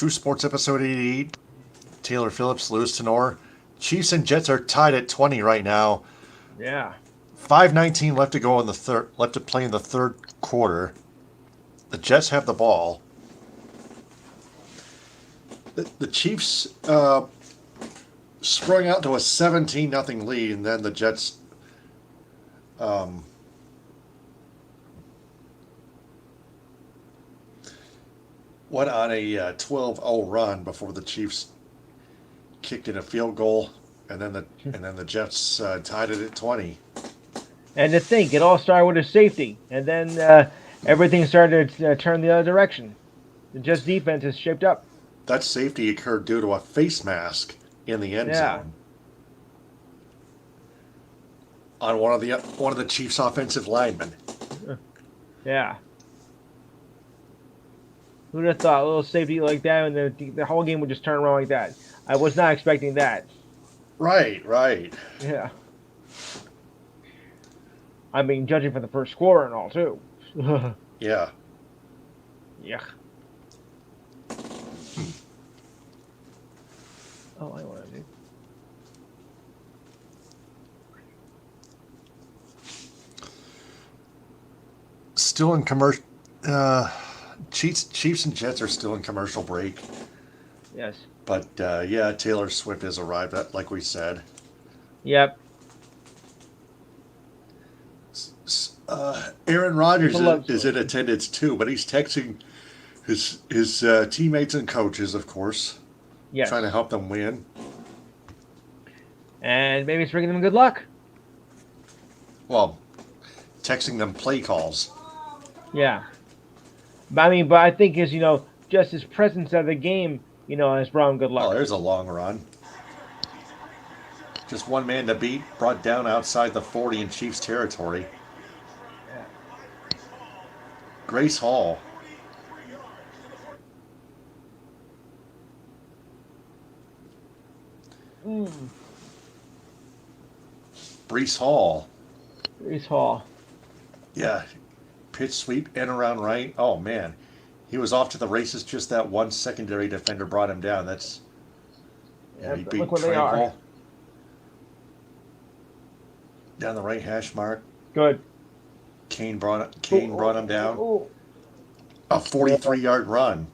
True Sports episode 88. Taylor Phillips, Lewis Tenor. Chiefs and Jets are tied at 20 right now. Yeah. 5:19 left to go in the third. Left to play in the third quarter. The Jets have the ball. The Chiefs sprung out to a 17-0 lead, and then the Jets went on a 12-0 run before the Chiefs kicked in a field goal, and then the Jets tied it at 20. And to think, it all started with a safety, and then everything started to turn the other direction. The Jets defense is shaped up. That safety occurred due to a face mask in the end Yeah. zone on one of the Chiefs' offensive linemen. Yeah. Who'd have thought a little safety like that, and the whole game would just turn around like that? I was not expecting that. Right. Yeah. I mean, judging from the first quarter and all, too. Yeah. Yeah. Oh, I want to do. Still in commercial. Chiefs and Jets are still in commercial break. Yes. But yeah, Taylor Swift has arrived, like we said. Yep. Aaron Rodgers is in attendance too, but he's texting his teammates and coaches, of course, Yes. trying to help them win. And maybe it's bringing them good luck. Well, texting them play calls. Yeah. But I think just his presence at the game, has brought him good luck. Oh, there's a long run. Just one man to beat, brought down outside the 40 in Chiefs territory. Grace Hall. Brees Hall. Brees Hall. Yeah. Pitch sweep, and around right. Oh, man. He was off to the races. Just that one secondary defender brought him down. That's... Yeah, he beat look where they are. Tranquil. Down the right hash mark. Good. Kane brought him down. Ooh. A 43-yard run.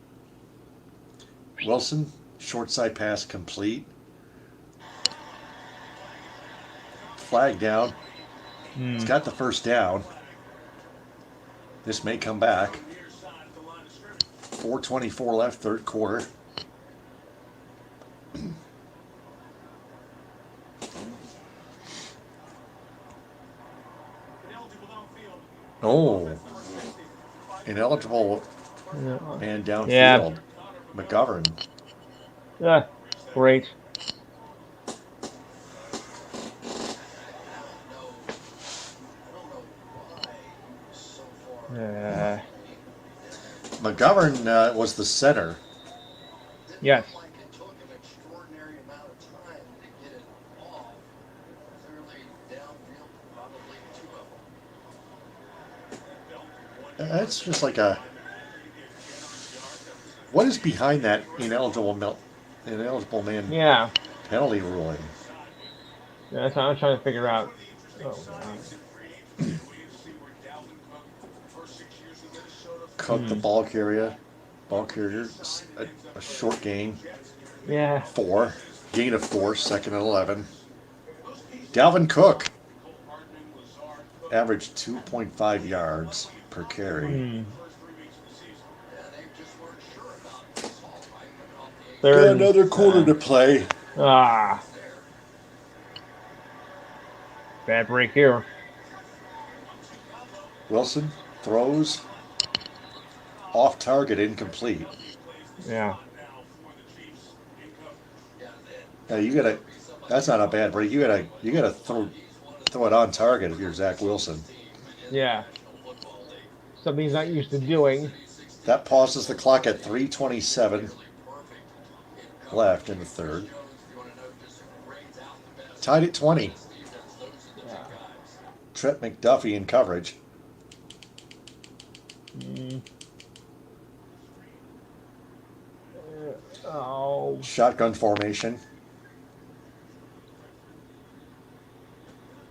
Wilson, short side pass complete. Flag down. He's got the first down. This may come back. 4:24 left, third quarter. Oh. Ineligible man downfield. Yeah. McGovern. Yeah. Great. McGovern was the center. Yes. That's just like a... What is behind that ineligible man Yeah. penalty ruling? Yeah, that's what I'm trying to figure out. Oh, Cook the ball carrier. A short gain. yeah. 4. Gain of 4, second and 11. Dalvin Cook. Averaged 2.5 yards per carry. Third, Got another quarter to play. Bad break here. Wilson throws. Off target, incomplete. Yeah. Now you gotta. That's not a bad break. You gotta throw it on target if you're Zach Wilson. Yeah. Something he's not used to doing. That pauses the clock at 3:27 left in the third. Tied at 20. Trent McDuffie in coverage. Oh. Shotgun formation.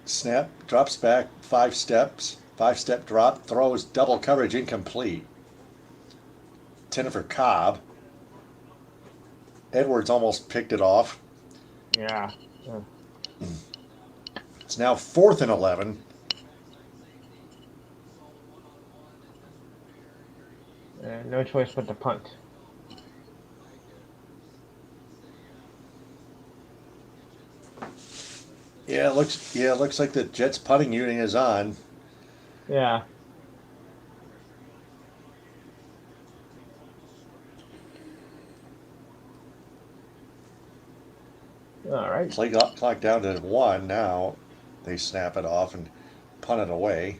Snap, drops back 5 steps. 5-step drop, throws double coverage incomplete. 10 for Cobb. Edwards almost picked it off. Yeah. It's now 4th and 11. No choice but to punt. Yeah, it looks like the Jets punting unit is on. Yeah. All right. Play clock down to 1 now. They snap it off and punt it away.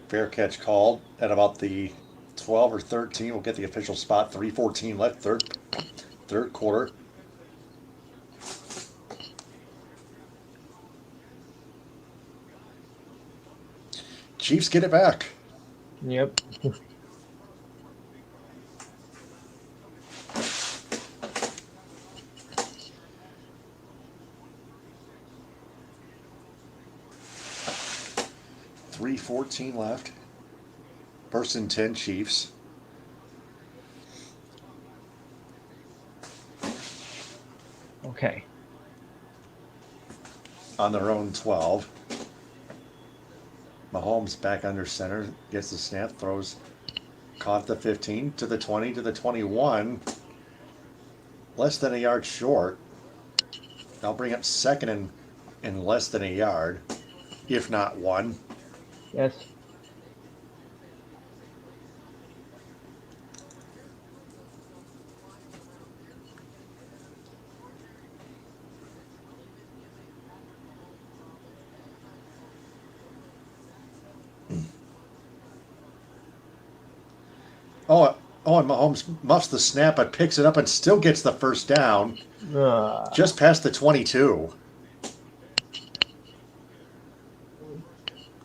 Fair catch called at about the 12 or 13. We'll get the official spot. 3:14 left, third quarter. Chiefs get it back. Yep. $3:14 left. 1st and 10 Chiefs. Okay. On their own 12. Mahomes back under center, gets the snap, throws, caught the 15 to the 20 to the 21. Less than a yard short. I'll bring up 2nd and less than a yard, if not 1. Yes. And Mahomes muffs the snap, but picks it up and still gets the 1st down, just past the 22.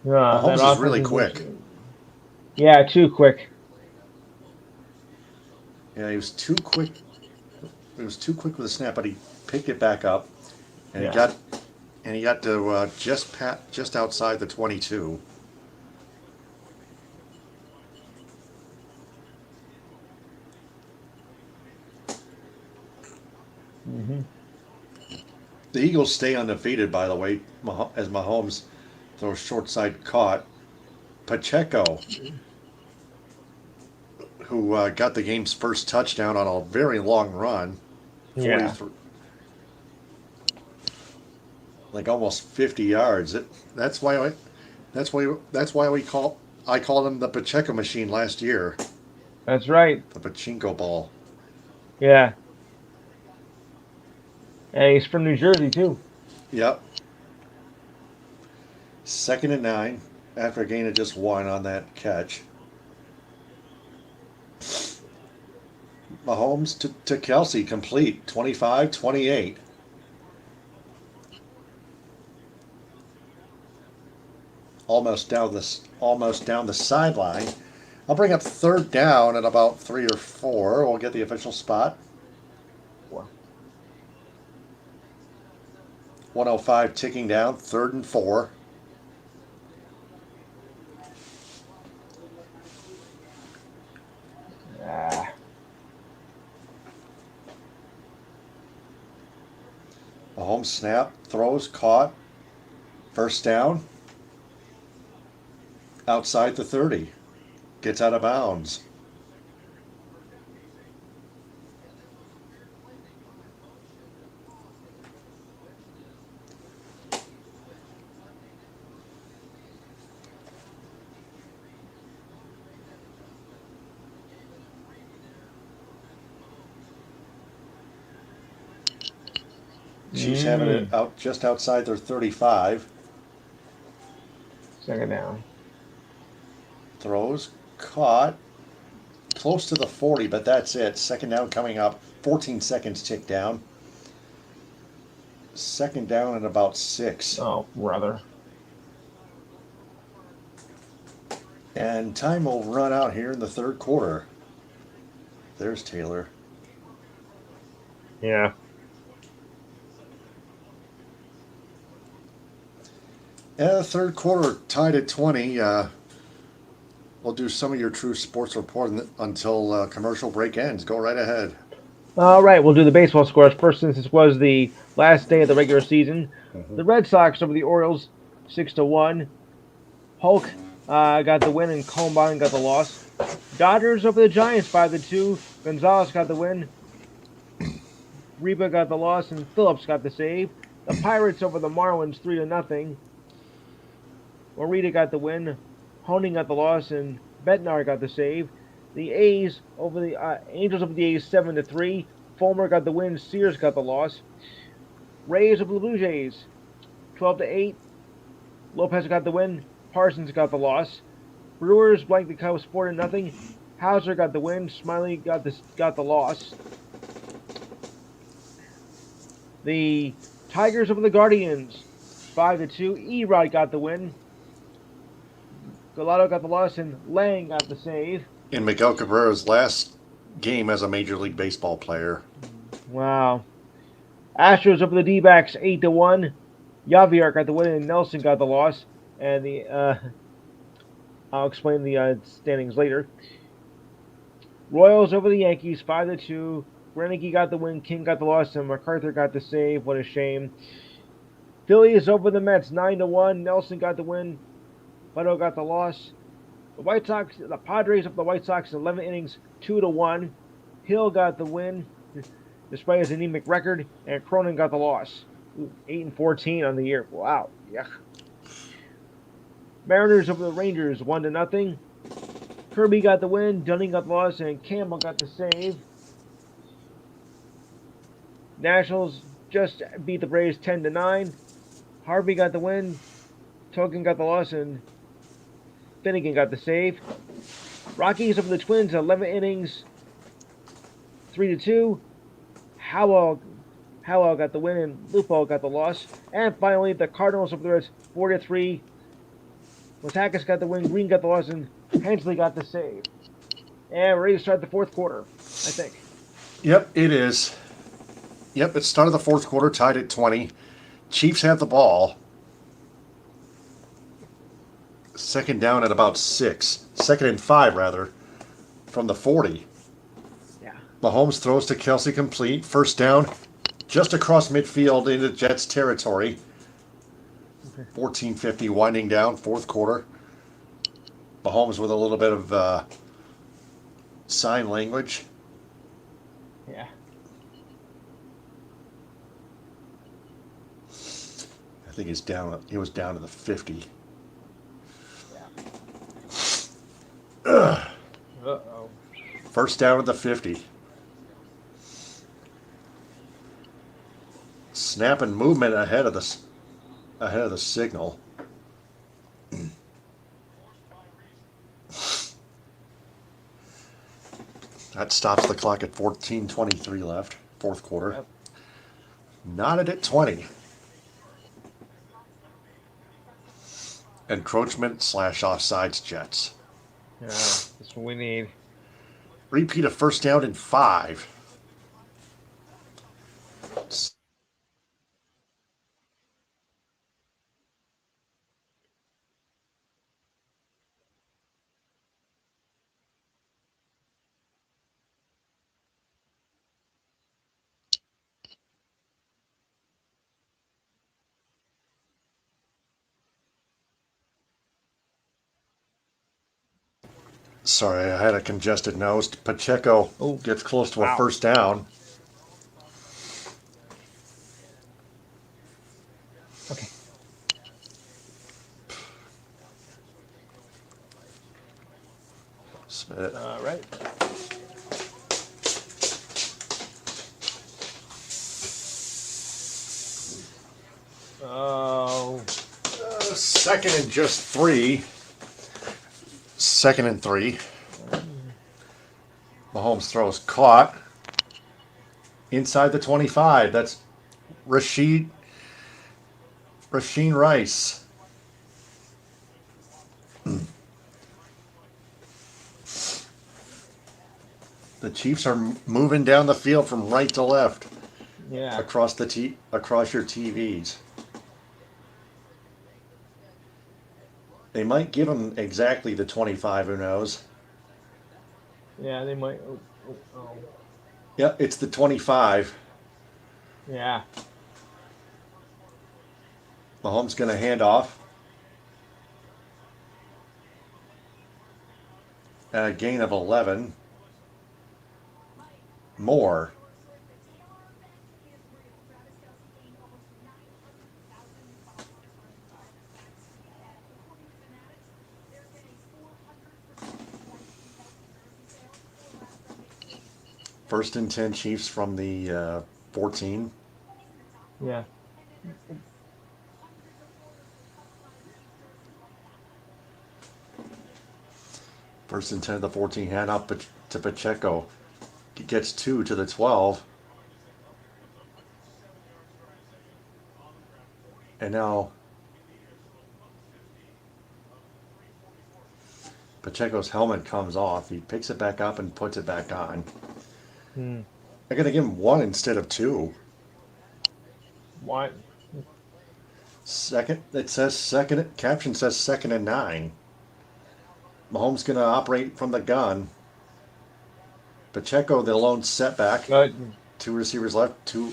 Mahomes is really quick. Yeah, too quick. Yeah, he was too quick. He was too quick with the snap, but he picked it back up, and he got to just outside the 22. Mm-hmm. The Eagles stay undefeated, by the way, as Mahomes throws short side caught. Pacheco, who got the game's first touchdown on a very long run, 43, like almost 50 yards. That's why I called him the Pacheco machine last year. That's right. The Pachinko ball. Yeah. And he's from New Jersey too. Yep. 2nd and 9 after a gain of just 1 on that catch. Mahomes to Kelsey, complete, 25-28. Almost down the sideline. I'll bring up 3rd down at about 3 or 4. We'll get the official spot. 105 ticking down, 3rd and 4. Mahomes snap, throws, caught. 1st down. Outside the 30. Gets out of bounds. Chiefs having it out just outside their 35. 2nd down. Throws, caught, close to the 40, but that's it. 2nd down coming up. 14 seconds tick down. 2nd down and about 6. Oh, brother. And time will run out here in the 3rd quarter. There's Taylor. Yeah. Yeah, the third quarter tied at 20. We'll do some of your true sports report until commercial break ends. Go right ahead. All right, we'll do the baseball scores first since this was the last day of the regular season. Mm-hmm. The Red Sox over the Orioles, 6-1. Hulk got the win and Combine got the loss. Dodgers over the Giants, 5-2. Gonzalez got the win. Reba got the loss and Phillips got the save. The Pirates over the Marlins, 3-0. Morita got the win. Honing got the loss and Bednar got the save. The A's over the Angels over the A's, 7-3. Fulmer got the win. Sears got the loss. Rays over the Blue Jays, 12-8. Lopez got the win. Parsons got the loss. Brewers blanked the Cubs, 4-0. Hauser got the win. Smiley got the loss. The Tigers over the Guardians, 5-2. Erod got the win. Gallardo got the loss and Lang got the save. In Miguel Cabrera's last game as a Major League Baseball player. Wow. Astros over the D-backs, 8-1. Javier got the win and Nelson got the loss. And I'll explain the standings later. Royals over the Yankees, 5-2. Greinke got the win, King got the loss, and MacArthur got the save. What a shame. Phillies over the Mets, 9-1. Nelson got the win. Votto got the loss. The Padres over the White Sox, 11 innings, 2-1. Hill got the win, despite his anemic record, and Cronin got the loss. 8-14 on the year. Wow. Yeah. Mariners over the Rangers, 1-0. Kirby got the win, Dunning got the loss, and Campbell got the save. Nationals just beat the Braves 10-9. Harvey got the win, Token got the loss, and Finnegan got the save. Rockies over the Twins, 11 innings, 3-2. Howell got the win, and Lupo got the loss. And finally, the Cardinals over the Reds, 4-3. Watakis got the win, Green got the loss, and Hensley got the save. And we're ready to start the fourth quarter, I think. Yep, it is. Yep, it's start of the fourth quarter, tied at 20. Chiefs have the ball. Second down at about 6. Second and 5, rather, from the 40. Yeah. Mahomes throws to Kelsey complete. First down, just across midfield into Jets territory. 14:50 winding down, fourth quarter. Mahomes with a little bit of sign language. Yeah. I think he's down. He was down to the 50. Uh-oh. First down at the 50. Snap and movement ahead of the signal. That stops the clock at 14:23 left, fourth quarter. Yep. Knotted at 20. Encroachment / offsides Jets. Yeah, that's what we need. Repeat of first down in 5. Sorry, I had a congested nose. Pacheco gets close to a first down. Okay. All right. Oh. Second and just 3. Second and 3. Mahomes throws caught inside the 25. That's Rasheen Rice. The Chiefs are moving down the field from right to left. Yeah. across across your TVs. They might give him exactly the 25. Who knows? Yeah, they might. Oh. Yep, it's the 25. Yeah. Mahomes going to hand off. A gain of 11. More. First and 10 Chiefs from the 14. Yeah. First and 10 to the 14. Hand up to Pacheco. He gets 2 to the 12. And now Pacheco's helmet comes off. He picks it back up and puts it back on. Hmm. They're going to give him 1 instead of 2. What? Second, it says second, caption says 2nd and 9. Mahomes going to operate from the gun. Pacheco, the lone setback. Good. 2 receivers left, two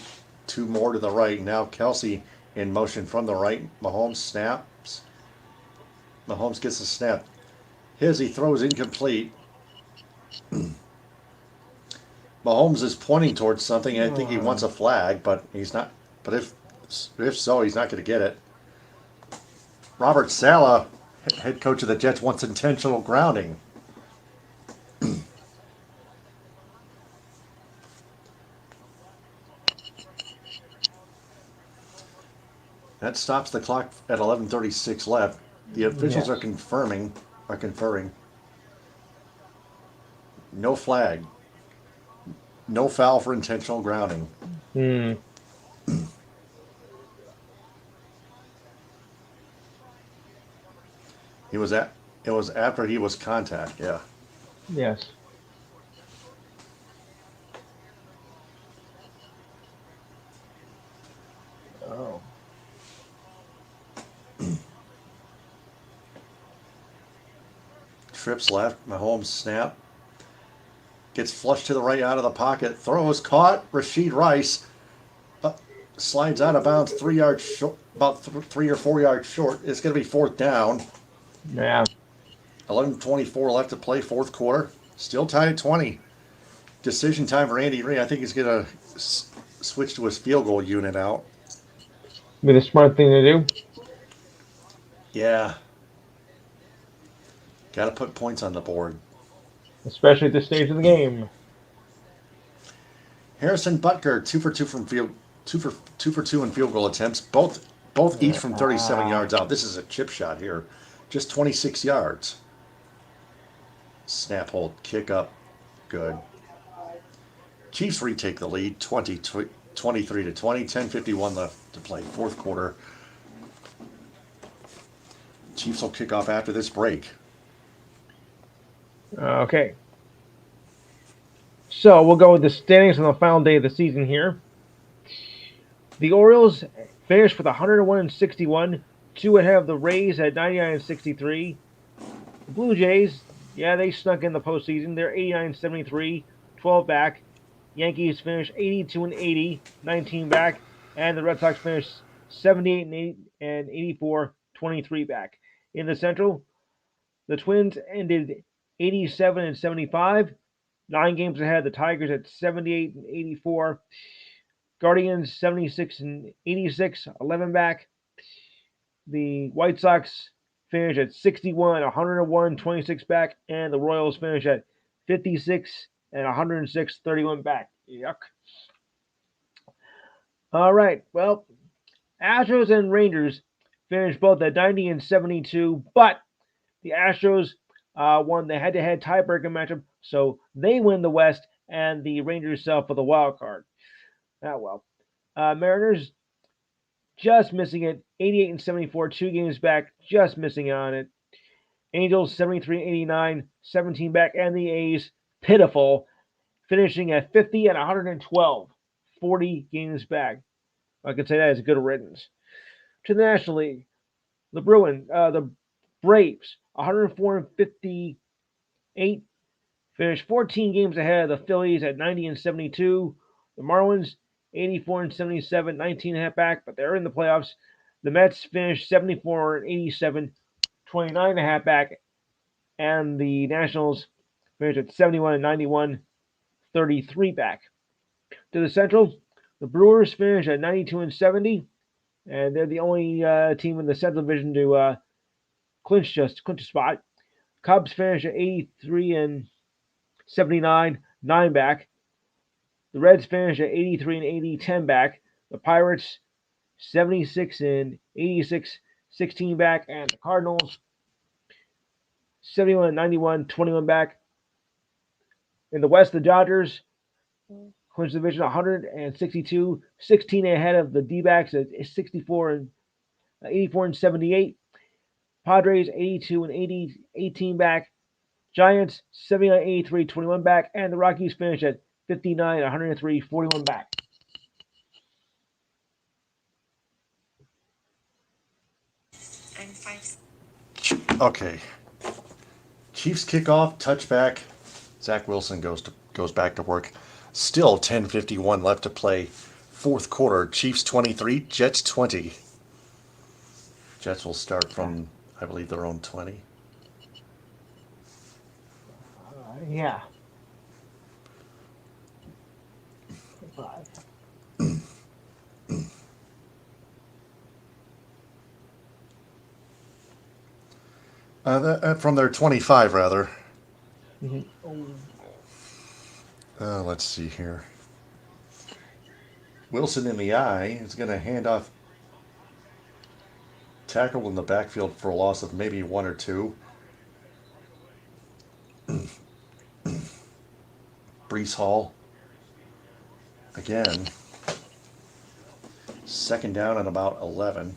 more to the right. Now Kelsey in motion from the right. Mahomes snaps. Mahomes gets the snap. He throws incomplete. Mahomes is pointing towards something. I think he wants a flag, but he's not. But if so, he's not going to get it. Robert Saleh, head coach of the Jets, wants intentional grounding. That stops the clock at 11:36 left. The officials Yes. are conferring. No flag. No foul for intentional grounding. Hmm. He was at. It was after he was contact. Yeah. Yes. Oh. Trips left. Mahomes snap. Gets flushed to the right out of the pocket. Throws caught. Rashid Rice slides out of bounds 3 yards short, about 3 or 4 yards short. It's going to be 4th down. Yeah. 11:24 left to play, 4th quarter. Still tied at 20. Decision time for Andy Reid. I think he's going to switch to his field goal unit out. Be the smart thing to do. Yeah. Got to put points on the board. Especially at this stage of the game. Harrison Butker, 2 for 2 from field, 2 for 2 in field goal attempts, both each from 37 yards out. This is a chip shot here, just 26 yards. Snap, hold, kick up, good. Chiefs retake the lead, 23 to 20, 10:51 left to play, 4th quarter. Chiefs will kick off after this break. Okay. So we'll go with the standings on the final day of the season here. The Orioles finished with 101-61, 2 ahead of the Rays at 99-63. The Blue Jays, yeah, they snuck in the postseason. They're 89-73, 12 back. Yankees finished 82-80, 19 back, and the Red Sox finished 78-84, 23 back. In the Central, the Twins ended 87-75, 9 games ahead. The Tigers at 78-84. Guardians 76-86, 11 back. The White Sox finished at 61, 101, 26 back, and the Royals finished at 56 and 106, 31 back. Yuck. All right. Well, Astros and Rangers finished both at 90 and 72, but the Astros won the head-to-head tiebreaker matchup, so they win the West, and the Rangers sell for the wild card. Ah, well. Mariners just missing it, 88 and 74, 2 games back, just missing on it. Angels 73 89, 17 back, and the A's pitiful, finishing at 50 and 112, 40 games back. I can say that is a good riddance. To the National League, the Braves, 104 and 58, finished 14 games ahead of the Phillies at 90 and 72. The Marlins, 84 and 77, 19 and a half back, but they're in the playoffs. The Mets finished 74 and 87, 29 and a half back, and the Nationals finished at 71 and 91, 33 back. To the Central, the Brewers finished at 92 and 70, and they're the only team in the Central Division to clinch a spot. Cubs finished at 83 and 79, 9 back. The Reds finished at 83 and 80, 10 back. The Pirates 76 and 86, 16 back, and the Cardinals 71 and 91, 21 back. In the West, the Dodgers clinched the division 162, 16 ahead of the D-backs at 64 and 84 and 78. Padres 82 and 80, 18 back. Giants 79, 83, 21 back, and the Rockies finished at 59, 103, 41 back. Okay. Chiefs kickoff, touchback. Zach Wilson goes back to work. Still 10:51 left to play. Fourth quarter. Chiefs 23, Jets 20. Jets will start from, I believe, their own 20. Yeah. From their 25, rather. Mm-hmm. Let's see here. Wilson in the eye is going to hand off. Tackle in the backfield for a loss of maybe 1 or 2. Brees Hall. Again. Second down and about 11.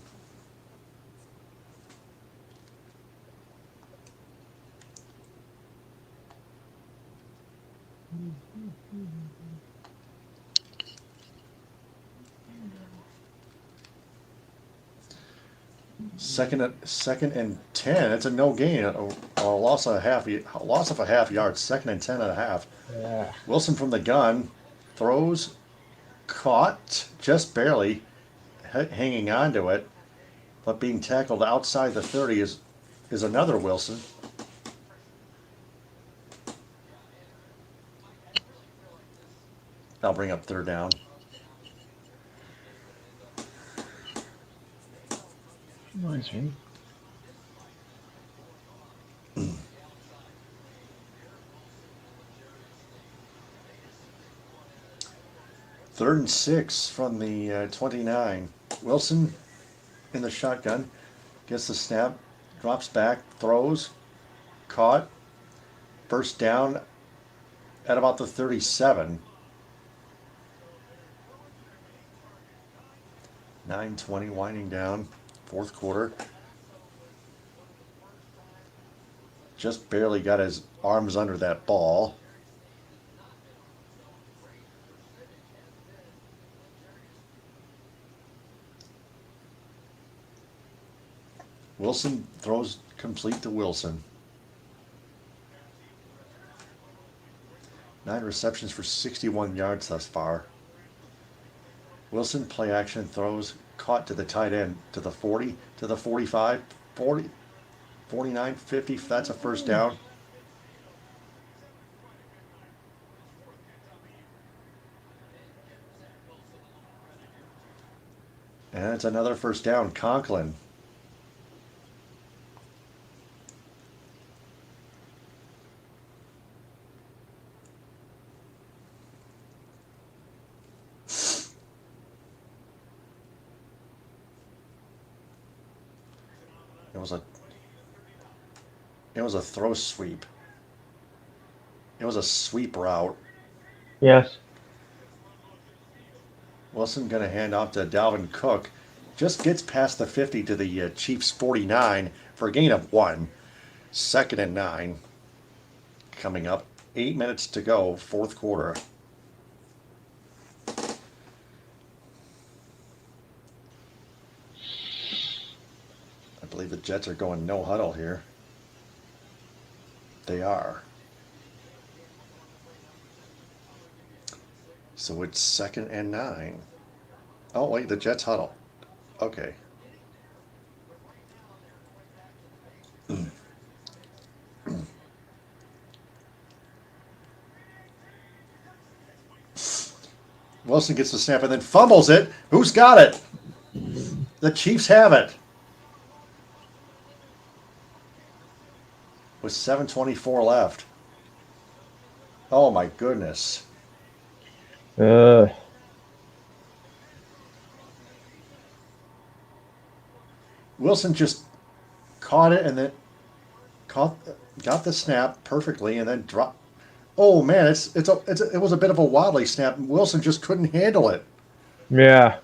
Second and 10. It's a no gain. A loss of a half yard. Second and 10 and a half. Yeah. Wilson from the gun throws, caught just barely, hanging on to it, but being tackled outside the 30 is another Wilson. That'll bring up third down. Nice, man. Third and 6 from the 29. Wilson in the shotgun, gets the snap, drops back, throws, caught, first down at about the 37. 9:20 winding down, fourth quarter. Just barely got his arms under that ball. Wilson throws complete to Wilson. 9 receptions for 61 yards thus far. Wilson play action throws, caught to the tight end, to the 40, to the 45, 40, 49, 50. That's a first down. And it's another first down. Conklin. It was a throw sweep. It was a sweep route. Yes. Wilson going to hand off to Dalvin Cook. Just gets past the 50 to the Chiefs 49 for a gain of 1. Second and 9. Coming up. 8 minutes to go, fourth quarter. believe the Jets are going no huddle here. They are. So it's 2nd and 9. Oh, wait, the Jets huddle. Okay. Wilson gets the snap and then fumbles it. Who's got it? The Chiefs have it. With 7:24 left. Oh my goodness. Wilson just caught it and then got the snap perfectly and then dropped. Oh man, it was a bit of a wobbly snap. Wilson just couldn't handle it. Yeah.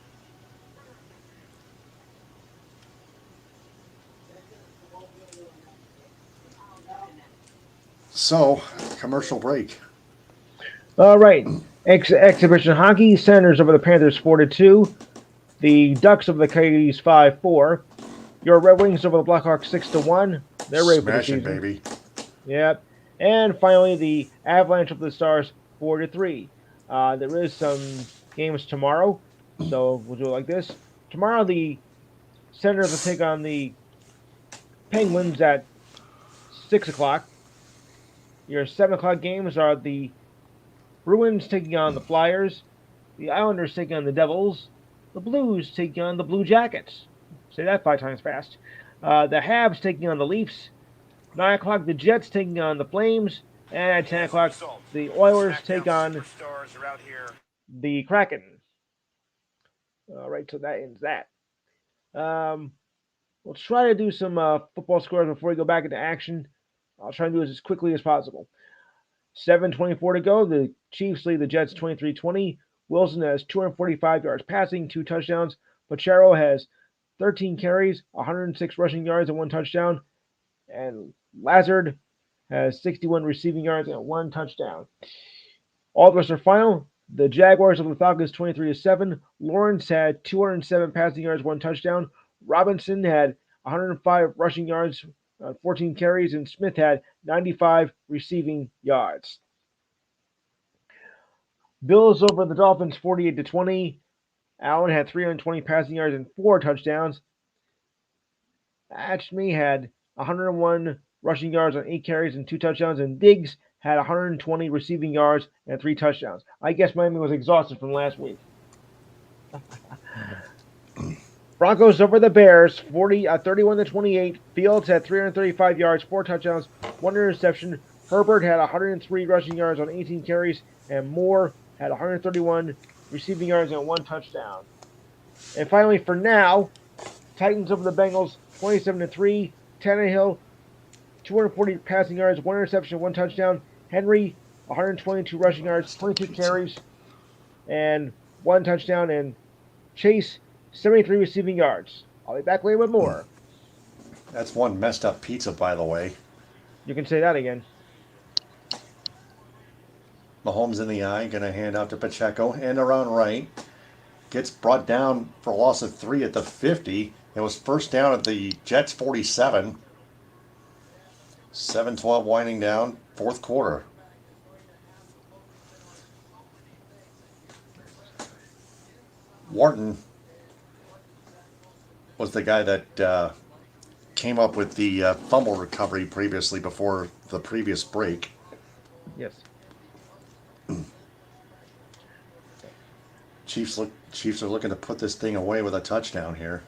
So, commercial break. All right. Exhibition hockey. Senators over the Panthers 4-2. The Ducks over the Coyotes 5-4. Your Red Wings over the Blackhawks 6-1. They're ready for the season, baby. Yep. And finally, the Avalanche over the Stars 4-3. There is some games tomorrow, so we'll do it like this. Tomorrow, the Senators will take on the Penguins at 6 o'clock. Your 7 o'clock games are the Bruins taking on the Flyers, the Islanders taking on the Devils, the Blues taking on the Blue Jackets. Say that 5 times fast. The Habs taking on the Leafs. 9 o'clock, the Jets taking on the Flames. And at 10 o'clock, the Oilers take on the Kraken. All right, so that ends that. We'll try to do some football scores before we go back into action. I'll try and do this as quickly as possible. 7:24 to go. The Chiefs lead the Jets 23-20. Wilson has 245 yards passing, 2 touchdowns. Pachero has 13 carries, 106 rushing yards, and 1 touchdown. And Lazard has 61 receiving yards and 1 touchdown. All the rest are final. The Jaguars over the Falcons 23-7. Lawrence had 207 passing yards, 1 touchdown. Robinson had 105 rushing yards, 14 carries, and Smith had 95 receiving yards. Bills over the Dolphins 48-20. Allen had 320 passing yards and 4 touchdowns. Achme had 101 rushing yards on 8 carries and 2 touchdowns, and Diggs had 120 receiving yards and 3 touchdowns. I guess Miami was exhausted from last week. Broncos over the Bears, 31-28. Fields had 335 yards, 4 touchdowns, 1 interception. Herbert had 103 rushing yards on 18 carries, and Moore had 131 receiving yards and 1 touchdown. And finally, for now, Titans over the Bengals, 27-3. Tannehill, 240 passing yards, 1 interception, 1 touchdown. Henry, 122 rushing yards, 22 carries, and 1 touchdown. And Chase, 73 receiving yards. I'll be back later with more. That's one messed up pizza, by the way. You can say that again. Mahomes in the eye, going to hand out to Pacheco, and around right. Gets brought down for a loss of 3 at the 50. It was first down at the Jets 47. 7-12 winding down, 4th quarter. Wharton was the guy that came up with the fumble recovery previously before the previous break. Yes. Chiefs are looking to put this thing away with a touchdown here.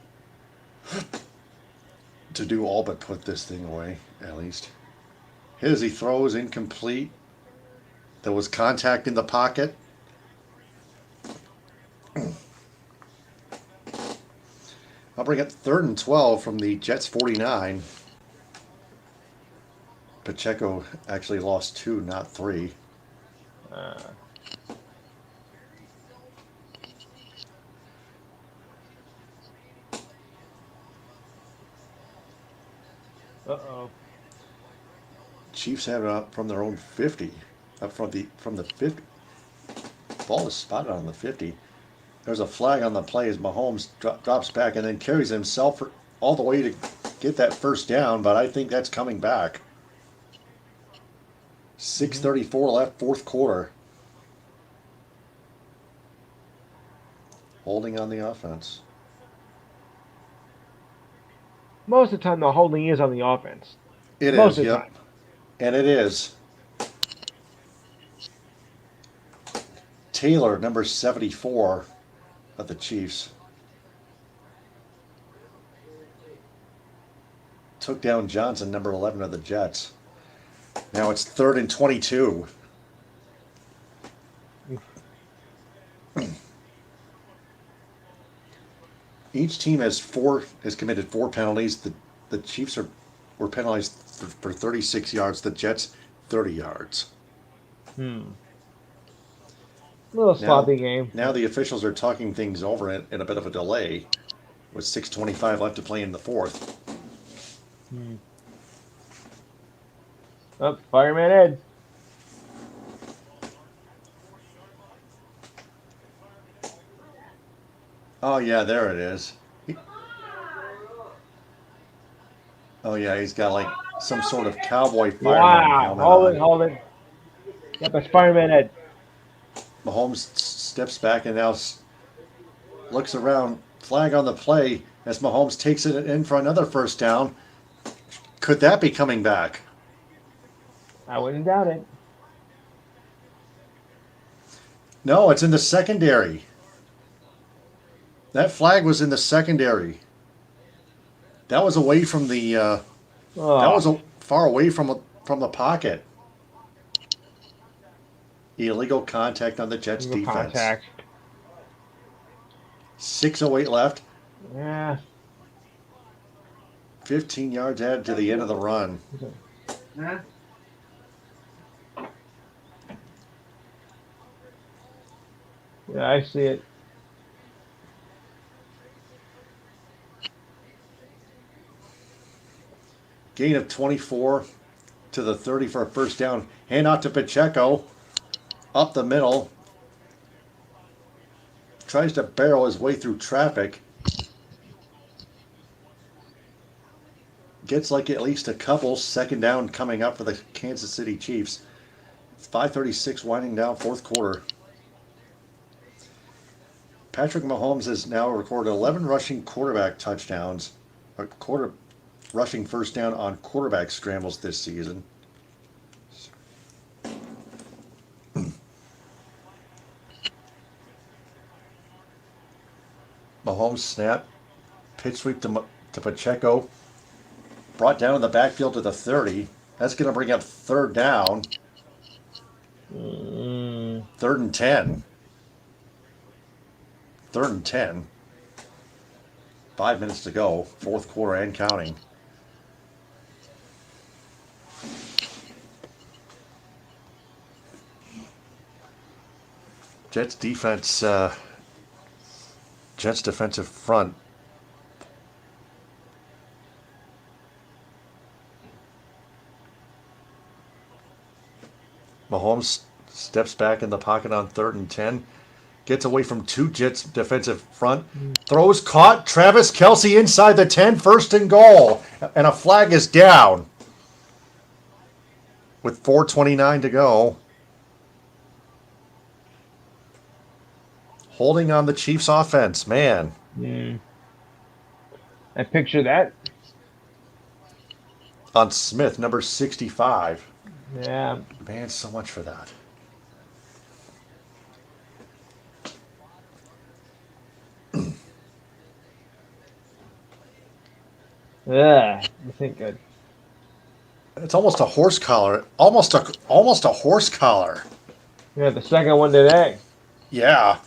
To do all but put this thing away, at least. As he throws incomplete. There was contact in the pocket. I'll bring it 3rd and 12 from the Jets 49. Pacheco actually lost 2, not 3. Uh-oh. Chiefs have it up from their own 50. Up from the 50. Ball is spotted on the 50. There's a flag on the play as Mahomes drops back and then carries himself all the way to get that first down, but I think that's coming back. 6:34 left, fourth quarter. Holding on the offense. Most of the time, the holding is on the offense. It Most is, of the yep. time. And it is. Taylor, number 74 of the Chiefs, took down Johnson, number 11 of the Jets. Now it's 3rd and 22. Each team has committed 4 penalties. The Chiefs were penalized for 36 yards. The Jets 30 yards. Little sloppy game. Now the officials are talking things over in a bit of a delay, with 6:25 left to play in the fourth. Oh, Fireman Ed. Oh yeah, there it is. Oh yeah, he's got like some sort of cowboy fireman Wow. helmet Hold on. it, hold it. Yep, it's Fireman Ed. Mahomes steps back and now looks around. Flag on the play as Mahomes takes it in for another first down. Could that be coming back? I wouldn't doubt it. No, it's in the secondary. That flag was in the secondary. That was away from the. That was far away from the pocket. Illegal contact on the Jets' defense. Contact. 6:08 left. Yeah. 15 yards added to the end of the run. Huh? Yeah, I see it. Gain of 24 to the 30 for a first down. Hand out to Pacheco. Up the middle. Tries to barrel his way through traffic. Gets like at least a couple. Second down coming up for the Kansas City Chiefs. It's 5:36 winding down fourth quarter. Patrick Mahomes has now recorded 11 rushing quarterback touchdowns. Rushing first down on quarterback scrambles this season. Mahomes snap, pitch sweep to Pacheco, brought down in the backfield to the 30. That's going to bring up third down. 3rd and 10. 3rd and 10. 5 minutes to go, fourth quarter and counting. Jets defense, Jets defensive front. Mahomes steps back in the pocket on 3rd and 10. Gets away from 2 Jets defensive front. Throws caught. Travis Kelce inside the 10. 1st and goal. And a flag is down. With 4:29 to go. Holding on the Chiefs offense. Man. I picture that. On Smith, number 65. Yeah. Man, so much for that. Yeah. I think good. It's almost a horse collar. Almost a horse collar. Yeah, the second one today. Yeah.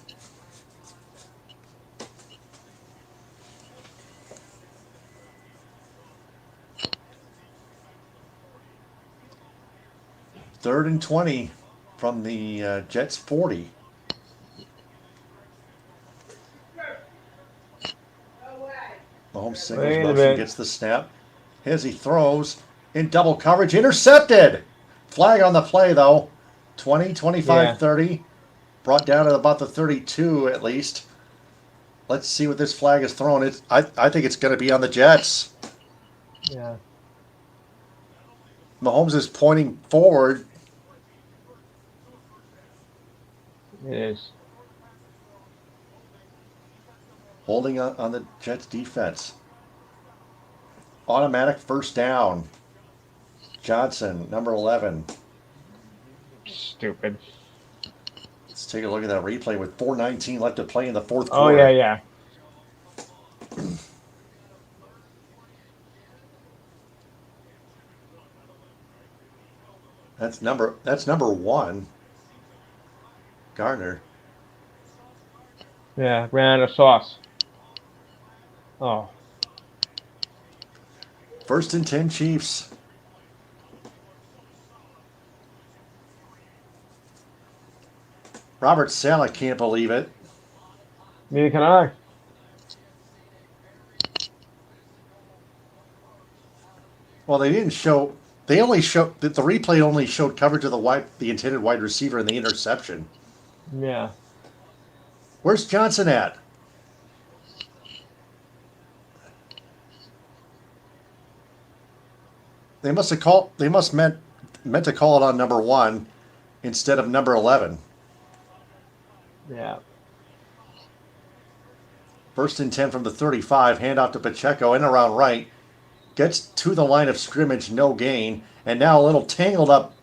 Third and 20 from the Jets 40. Mahomes singles Wait a motion, minute. gets the snap. As he throws in double coverage, intercepted. Flag on the play though. 20, 25, Yeah. 30. Brought down to about the 32 at least. Let's see what this flag is thrown. I think it's going to be on the Jets. Yeah. Mahomes is pointing forward. It is. Holding on the Jets defense. Automatic first down. Johnson, number 11. Stupid. Let's take a look at that replay with 4:19 left to play in the fourth Oh quarter. yeah. That's number 1. Gardner. Yeah. Ran out of sauce. Oh. 1st and 10 Chiefs. Robert Saleh can't believe it. Neither can I. Well, they didn't show. They only showed the replay only showed coverage of the intended wide receiver and the interception. Yeah. Where's Johnson at? They must have called. They must meant to call it on number 1 instead of number 11. Yeah. 1st and 10 from the 35. Handoff to Pacheco in around right. Gets to the line of scrimmage, no gain, and now a little tangled up.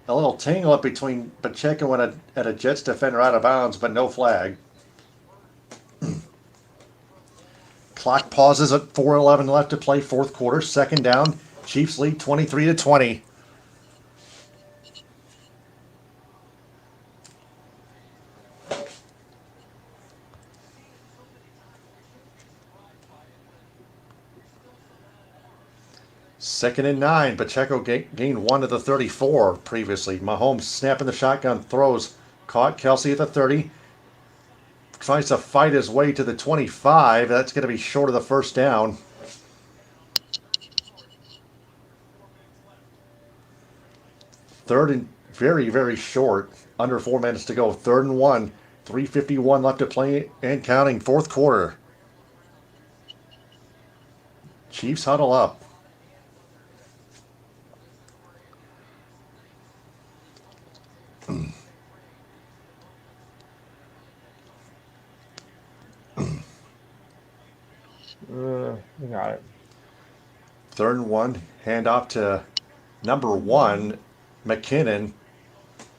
A little tangle up between Pacheco and a Jets defender out of bounds, but no flag. Clock pauses at 4:11 left to play, fourth quarter. 2nd down. Chiefs lead 23-20. Second and 9. Pacheco gained 1 to the 34 previously. Mahomes snapping the shotgun, throws. Caught Kelsey at the 30. Tries to fight his way to the 25. That's going to be short of the first down. Third and very, very short. Under 4 minutes to go. 3rd and 1. 3:51 left to play and counting. Fourth quarter. Chiefs huddle up. We got it. 3rd and 1. Handoff to number 1. McKinnon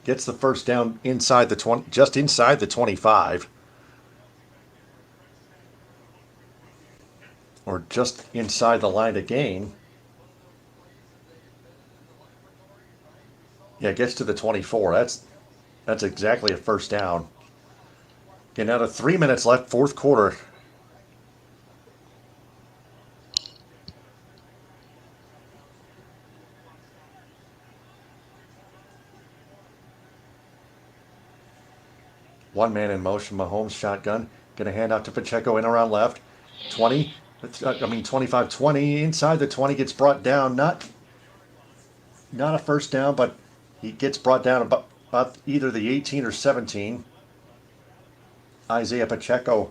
gets the first down inside the 20, just inside the 25. Or just inside the line to gain. Yeah, gets to the 24. That's exactly a first down. Getting out of 3 minutes left, fourth quarter. One man in motion. Mahomes shotgun. Going to hand out to Pacheco in around left. 25-20. Inside the 20 gets brought down. Not a first down, but he gets brought down about either the 18 or 17. Isaiah Pacheco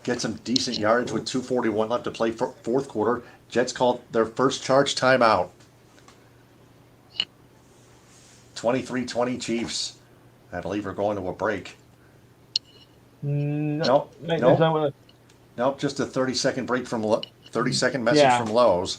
gets some decent yards with 2:41 left to play for fourth quarter. Jets called their first charge timeout. 23-20 Chiefs. I believe we're going to a break. Nope. Just a 30-second break from 30-second message from Lowe's.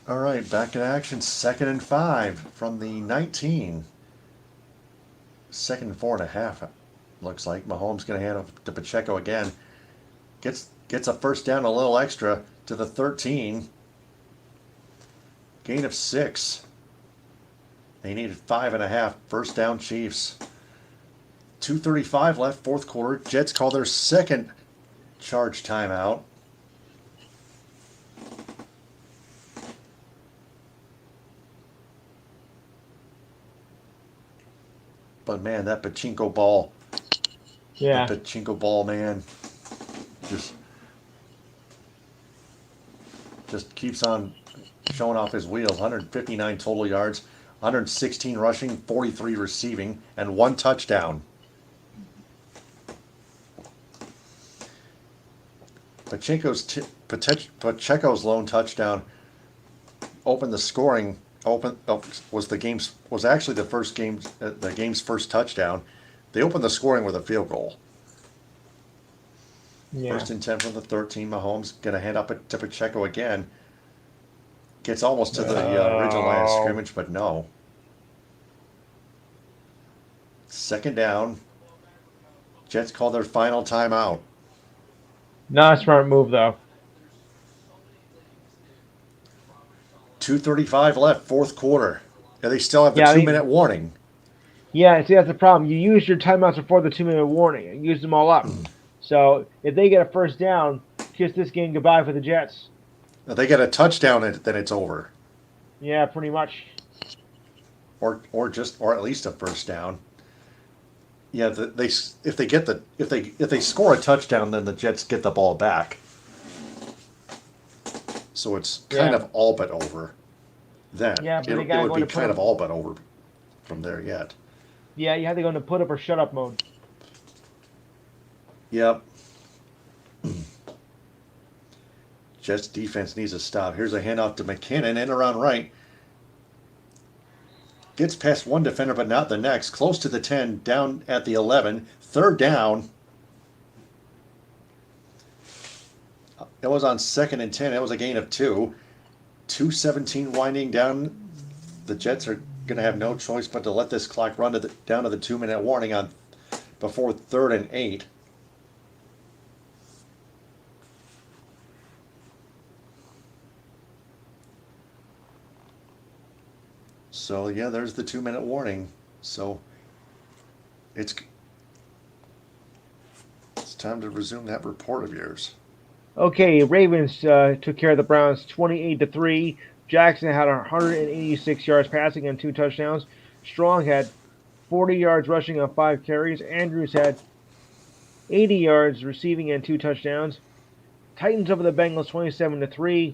All right, back in action. 2nd and 5 from the 19. 2nd and 4.5. Looks like Mahomes going to hand it to Pacheco again. Gets a first down, a little extra to the 13. Gain of 6. They needed 5.5. First down Chiefs. 2:35 left, fourth quarter. Jets call their second charge timeout. But man, that pachinko ball, Yeah. that pachinko ball, man, just keeps on showing off his wheels. 159 total yards, 116 rushing, 43 receiving, and 1 touchdown. Pacheco's lone touchdown opened the scoring. Was actually the game's first touchdown. They opened the scoring with a field goal. Yeah. 1st and 10 from the 13. Mahomes gonna hand up to Pacheco again. Gets almost to the original line of scrimmage, but no. 2nd down. Jets call their final timeout. Not a smart move, though. 2:35 left, fourth quarter. Yeah, they still have the 2-minute warning. Yeah, see, that's the problem. You used your timeouts before the 2-minute warning and used them all up. So if they get a first down, kiss this game goodbye for the Jets. If they get a touchdown, then it's over. Yeah, pretty much. Or at least a first down. Yeah, if they score a touchdown, then the Jets get the ball back. So it's kind of all but over. Then but it would be kind of all but over from there yet. Yeah, you have to go into put up or shut up mode. Yep. Jets defense needs a stop. Here's a handoff to McKinnon, in around right. Gets past one defender, but not the next. Close to the 10, down at the 11. 3rd down. It was on 2nd and 10. It was a gain of 2. 2:17 winding down. The Jets are going to have no choice but to let this clock run down to the 2-minute warning before 3rd and 8. So yeah, there's the 2-minute warning. So it's time to resume that report of yours. Okay, Ravens took care of the Browns 28-3. Jackson had 186 yards passing and 2 touchdowns. Strong had 40 yards rushing on 5 carries. Andrews had 80 yards receiving and 2 touchdowns. Titans over the Bengals 27-3.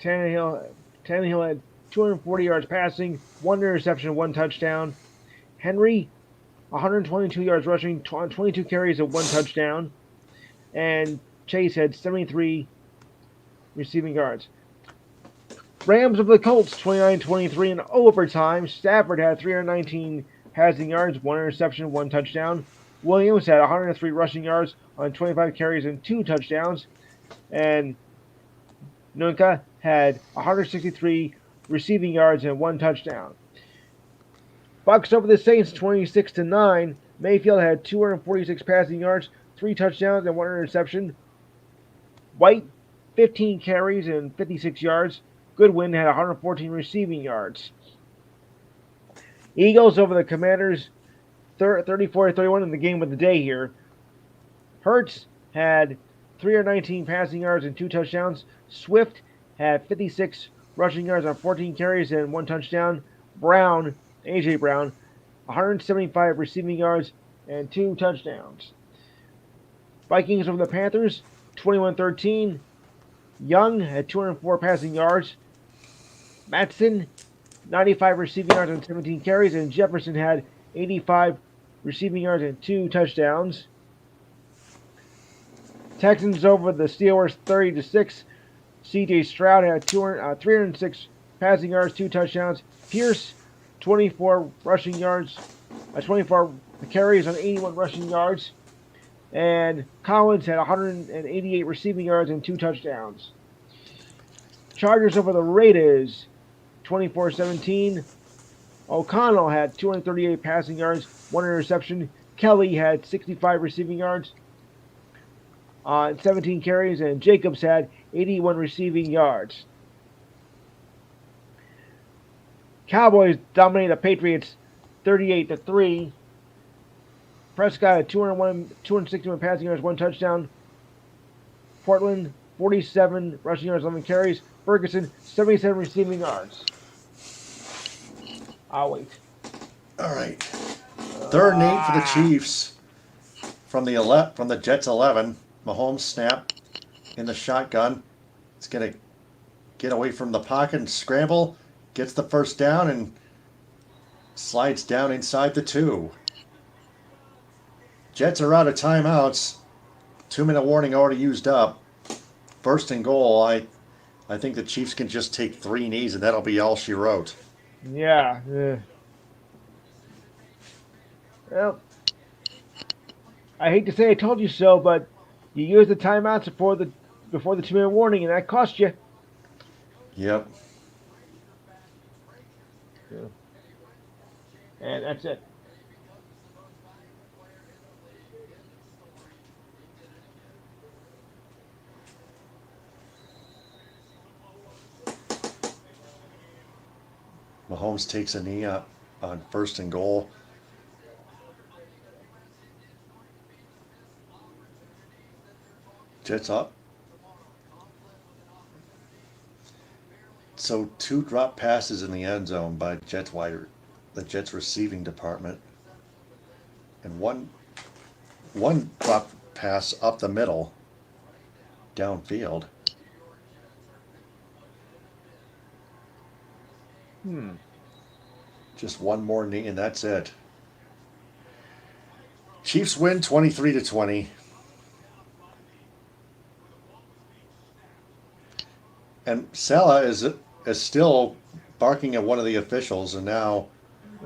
Tannehill had 240 yards passing, 1 interception, 1 touchdown. Henry, 122 yards rushing, 22 carries and 1 touchdown. And Chase had 73 receiving yards. Rams over the Colts 29-23 in overtime. Stafford had 319 passing yards, 1 interception, 1 touchdown. Williams had 103 rushing yards on 25 carries and 2 touchdowns. And Nunca had 163 receiving yards and 1 touchdown. Bucks over the Saints 26-9. Mayfield had 246 passing yards, 3 touchdowns and 1 interception. White 15 carries and 56 yards. Goodwin had 114 receiving yards. Eagles over the Commanders 34-31 in the game of the day here. Hurts had 319 passing yards and 2 touchdowns. Swift had 56 rushing yards on 14 carries and 1 touchdown. AJ Brown, 175 receiving yards and 2 touchdowns. Vikings over the Panthers, 21-13. Young had 204 passing yards. Matson, 95 receiving yards and 17 carries. And Jefferson had 85 receiving yards and 2 touchdowns. Texans over the Steelers, 30-6. C.J. Stroud had 306 passing yards, 2 touchdowns. Pierce, 24 rushing yards, 24 carries on 81 rushing yards. And Collins had 188 receiving yards and 2 touchdowns. Chargers over the Raiders, 24-17. O'Connell had 238 passing yards, 1 interception. Kelly had 65 receiving yards on 17 carries, and Jacobs had 81 receiving yards. Cowboys dominated the Patriots 38-3. Prescott at 261 passing yards, 1 touchdown. Portland 47 rushing yards, 11 carries. Ferguson 77 receiving yards. I'll wait. All right. Third and 8 for the Chiefs. From the Jets 11, Mahomes snap in the shotgun. It's gonna get away from the pocket and scramble. Gets the first down and slides down inside the 2. Jets are out of timeouts. 2-minute warning already used up. First and goal. I think the Chiefs can just take 3 knees and that'll be all she wrote. Yeah. Well, I hate to say I told you so, but you used the timeouts before the 2-minute warning, and that cost you. Yep. Yeah. And that's it. Mahomes takes a knee up on first and goal. Jets up. So 2 drop passes in the end zone by the Jets receiving department, and one drop pass up the middle, downfield. Just one more knee and that's it. Chiefs win 23-20. And Salah is still barking at one of the officials, and now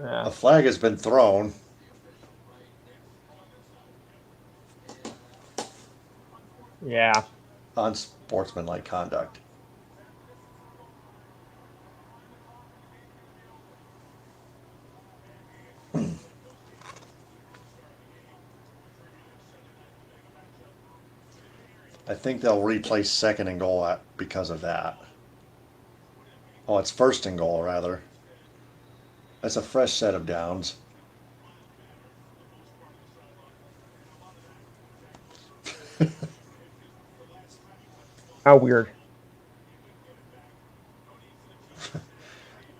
a flag has been thrown. Yeah. Unsportsmanlike conduct. I think they'll replay second and goal because of that. Oh, it's first and goal, rather. That's a fresh set of downs. How weird.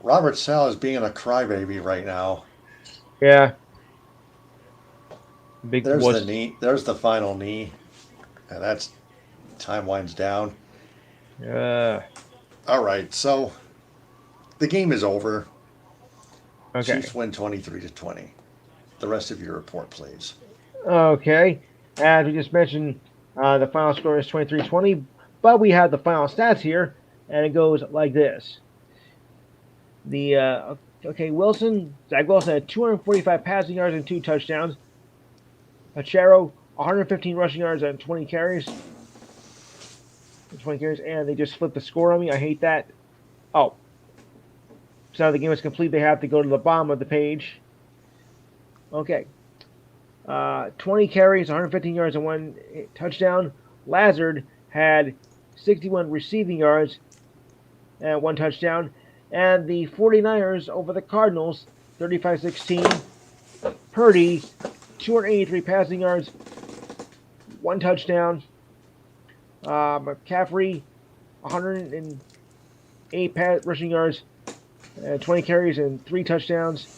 Robert Saleh is being a crybaby right now. Yeah. Big There's wuss. the knee. There's the final knee. And that's time winds down. All right, so the game is over. Okay. Chiefs win 23-20. The rest of your report, please. Okay. As we just mentioned, the final score is 23-20, but we have the final stats here, and it goes like this. Zach Wilson had 245 passing yards and 2 touchdowns. Pachero, 115 rushing yards and 20 carries. And they just flipped the score on me. I hate that. Oh. So now the game is complete. They have to go to the bottom of the page. Okay. 20 carries, 115 yards, and 1 touchdown. Lazard had 61 receiving yards and 1 touchdown. And the 49ers over the Cardinals, 35-16. Purdy, 283 passing yards, 1 touchdown. McCaffrey, 108 rushing yards, 20 carries, and 3 touchdowns.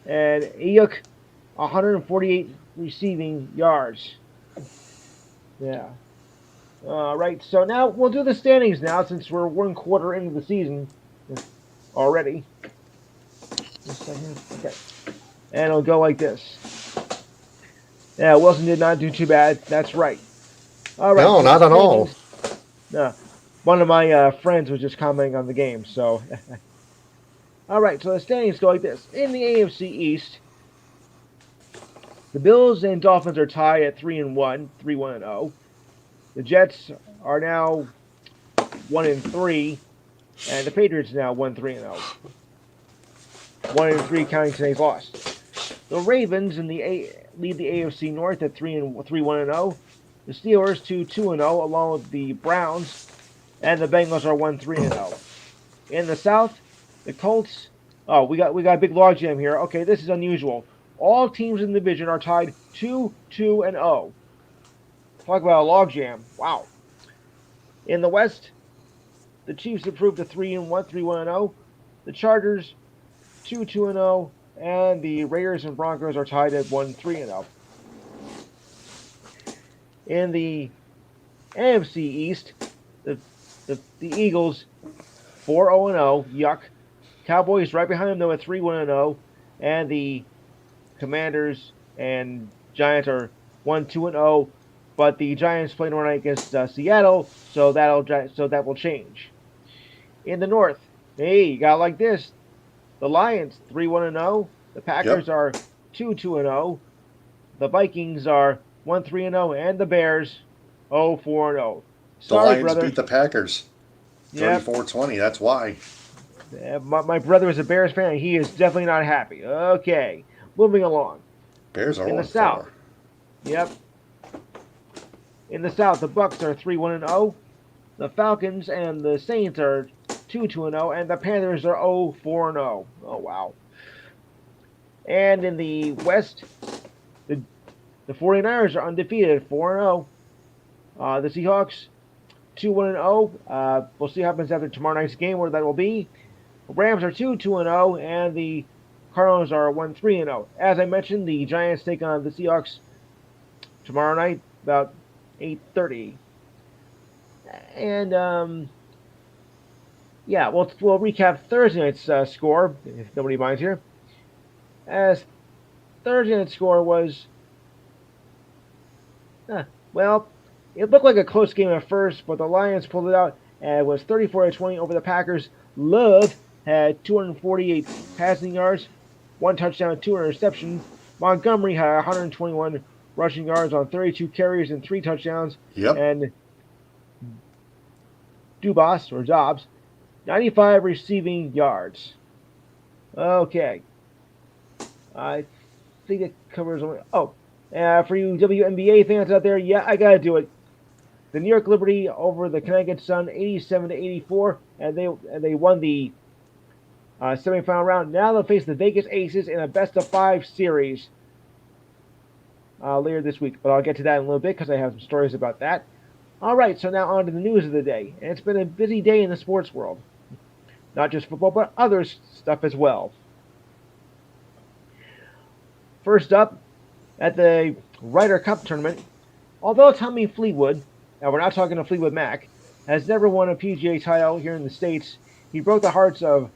And Ayuk, 148 receiving yards. Yeah. All right, so now we'll do the standings now since we're 1 quarter into the season already. Just a second. Okay. And it'll go like this. Yeah, Wilson did not do too bad. That's right. All right. No, so not at all. No. One of my friends was just commenting on the game, so. All right, so the standings go like this. In the AFC East, the Bills and Dolphins are tied at 3-1, 3-1-0. The Jets are now 1-3, and the Patriots are now 1-3-0. 1-3 counting today's loss. The Ravens lead the AFC North at 3-1-0. The Steelers 2-2-0, along with the Browns, and the Bengals are 1-3-0. In the South, the Colts. Oh, we got a big logjam here. Okay, this is unusual. All teams in the division are tied 2-2-0. Talk about a logjam. Wow. In the West, the Chiefs improved to 3-1, The Chargers 2-2-0, and the Raiders and Broncos are tied at 1-3-0. In the AFC East, the Eagles 4-0, yuck. Cowboys right behind them though at 3-1-0, and the Commanders and Giants are 1-2-0. But the Giants play tomorrow night against Seattle, so that will change. In the North, hey, you got like this: the Lions 3-1-0, the Packers are 2-2-0, the Vikings are 1-3-0, and the Bears 0-4-0. The Sorry, Lions brother. beat the Packers Yep. 34-20. That's why. My brother is a Bears fan. He is definitely not happy. Okay, moving along. Bears are In the 1-4. South. Yep. In the South, the Bucks are 3-1-0. The Falcons and the Saints are 2-2-0, and the Panthers are 0-4-0. Oh wow. And in the West, the 49ers are undefeated, 4-0. The Seahawks 2-1-0. We'll see what happens after tomorrow night's game, where that will be. The Rams are 2-2-0, and the Cardinals are 1-3-0. As I mentioned, the Giants take on the Seahawks tomorrow night about 8:30. And yeah, we'll recap Thursday night's score if nobody minds here. As Thursday night's score was, well, it looked like a close game at first, but the Lions pulled it out and it was 34-20 over the Packers. Love had 248 passing yards, 1 touchdown, 2 interceptions. Montgomery had 121 rushing yards on 32 carries and 3 touchdowns. Yep. And Dobbs, 95 receiving yards. Okay. I think it covers only. Oh, for you WNBA fans out there, yeah, I gotta do it. The New York Liberty over the Connecticut Sun, 87-84, and they won the semifinal round. Now they'll face the Vegas Aces in a best-of-5 series later this week. But I'll get to that in a little bit because I have some stories about that. All right, so now on to the news of the day. And it's been a busy day in the sports world. Not just football, but other stuff as well. First up, at the Ryder Cup tournament, although Tommy Fleetwood, and we're not talking to Fleetwood Mac, has never won a PGA title here in the States, he broke the hearts of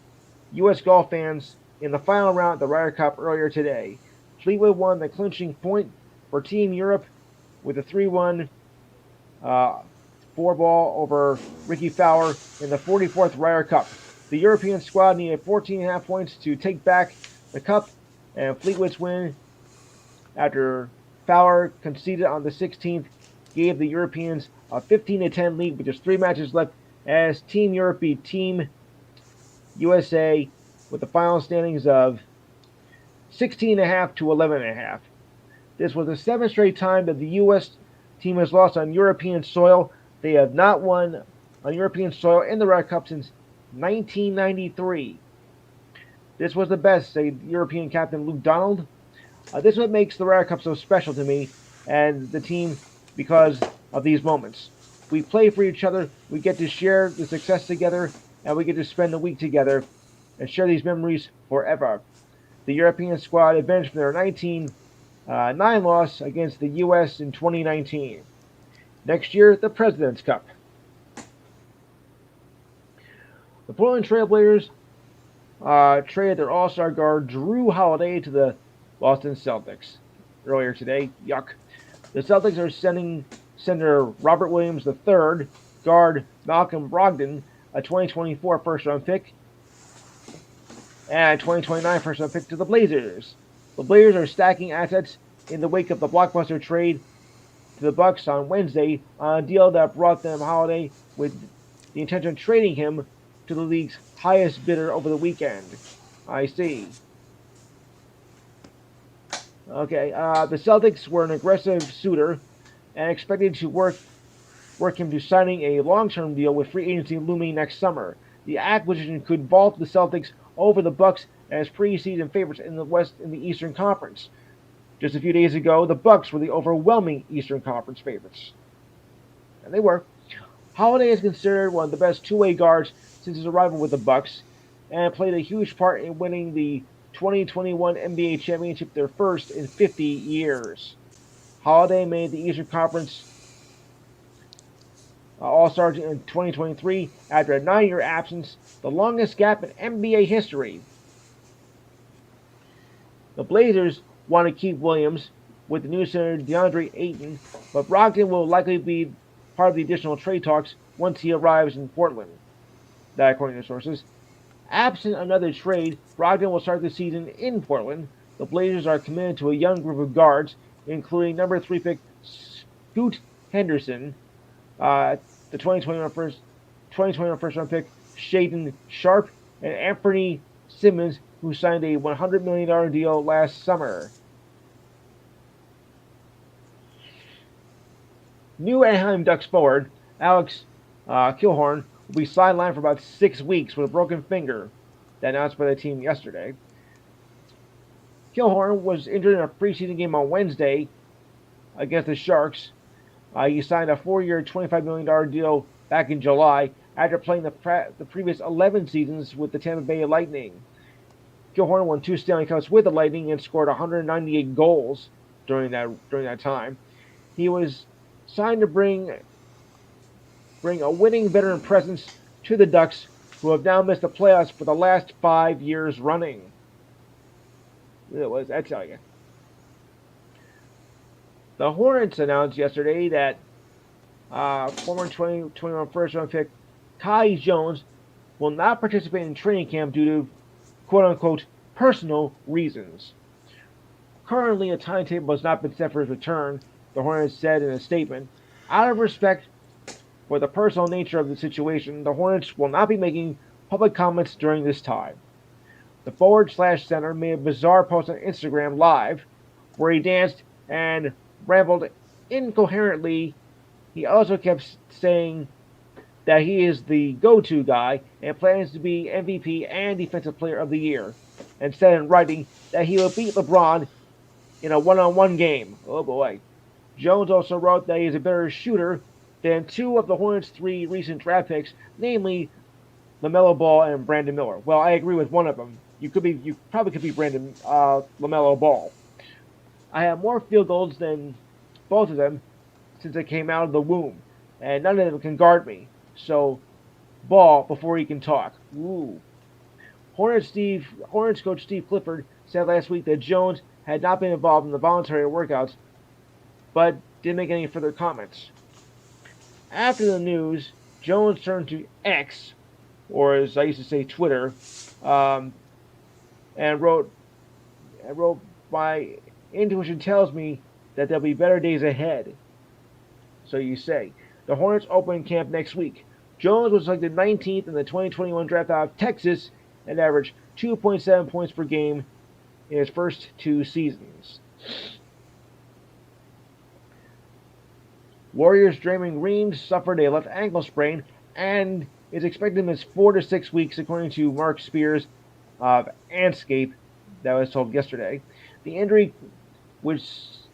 U.S. golf fans in the final round of the Ryder Cup earlier today. Fleetwood won the clinching point for Team Europe with a 3-1 4-ball over Ricky Fowler in the 44th Ryder Cup. The European squad needed 14.5 points to take back the cup, and Fleetwood's win after Fowler conceded on the 16th gave the Europeans a 15-10 lead with just 3 matches left as Team Europe beat Team USA with the final standings of 16.5 to 11.5. This was the 7th straight time that the U.S. team has lost on European soil. They have not won on European soil in the Ryder Cup since 1993. This was the best, said European captain Luke Donald. This is what makes the Ryder Cup so special to me and the team because of these moments. We play for each other, we get to share the success together, and we get to spend the week together and share these memories forever. The European squad advanced from their 19-9 loss against the U.S. in 2019. Next year, the President's Cup. The Portland Trail Blazers traded their all-star guard Drew Holiday to the Boston Celtics earlier today. Yuck. The Celtics are sending center Robert Williams III, guard Malcolm Brogdon, a 2024 first-round pick, and 2029 first-round pick to the Blazers. The Blazers are stacking assets in the wake of the blockbuster trade to the Bucks on Wednesday on a deal that brought them Holiday with the intention of trading him to the league's highest bidder over the weekend. I see. Okay, the Celtics were an aggressive suitor and expected to work him to signing a long-term deal with free agency looming next summer. The acquisition could vault the Celtics over the Bucks as preseason favorites in the Eastern Conference. Just a few days ago, the Bucks were the overwhelming Eastern Conference favorites. And they were. Holiday is considered one of the best two-way guards since his arrival with the Bucks, and played a huge part in winning the 2021 NBA championship, their first in 50 years. Holiday made the Eastern Conference All-Star in 2023 after a 9-year absence, the longest gap in NBA history. The Blazers want to keep Williams with the new center DeAndre Ayton, but Brogdon will likely be part of the additional trade talks once he arrives in Portland. That according to sources. Absent another trade, Brogdon will start the season in Portland. The Blazers are committed to a young group of guards, including number 3 pick Scoot Henderson, the 2021 first round pick Shaedon Sharpe, and Anthony Simmons, who signed a $100 million deal last summer. New Anaheim Ducks forward Alex Killorn will be sidelined for about 6 weeks with a broken finger, that announced by the team yesterday. Killorn was injured in a preseason game on Wednesday against the Sharks. He signed a 4-year, $25 million deal back in July after playing the previous 11 seasons with the Tampa Bay Lightning. Killorn won 2 Stanley Cups with the Lightning and scored 198 goals during that time. He was signed to bring a winning veteran presence to the Ducks, who have now missed the playoffs for the last 5 years running. What does that tell you? The Hornets announced yesterday that former 2021 first-round pick Kai Jones will not participate in training camp due to quote-unquote personal reasons. Currently, a timetable has not been set for his return, the Hornets said in a statement. Out of respect for the personal nature of the situation, the Hornets will not be making public comments during this time. The forward/center made a bizarre post on Instagram Live where he danced and rambled incoherently. He also kept saying that he is the go-to guy and plans to be MVP and Defensive Player of the Year, and said in writing that he will beat LeBron in a one-on-one game. Oh boy. Jones also wrote that he is a better shooter than 2 of the Hornets' 3 recent draft picks, namely LaMelo Ball and Brandon Miller. Well, I agree with one of them. You probably could be Brandon LaMelo Ball. I have more field goals than both of them since I came out of the womb, and none of them can guard me. So, Ball before he can talk. Ooh. Hornets coach Steve Clifford said last week that Jones had not been involved in the voluntary workouts, but didn't make any further comments. After the news, Jones turned to X, or as I used to say, Twitter, and wrote, "My intuition tells me that there'll be better days ahead." So you say. The Hornets open camp next week. Jones was selected 19th in the 2021 draft out of Texas and averaged 2.7 points per game in his first 2 seasons. Warriors' Draymond Green suffered a left ankle sprain and is expected to miss 4 to 6 weeks, according to Mark Spears of Anscape, that was told yesterday. The injury, which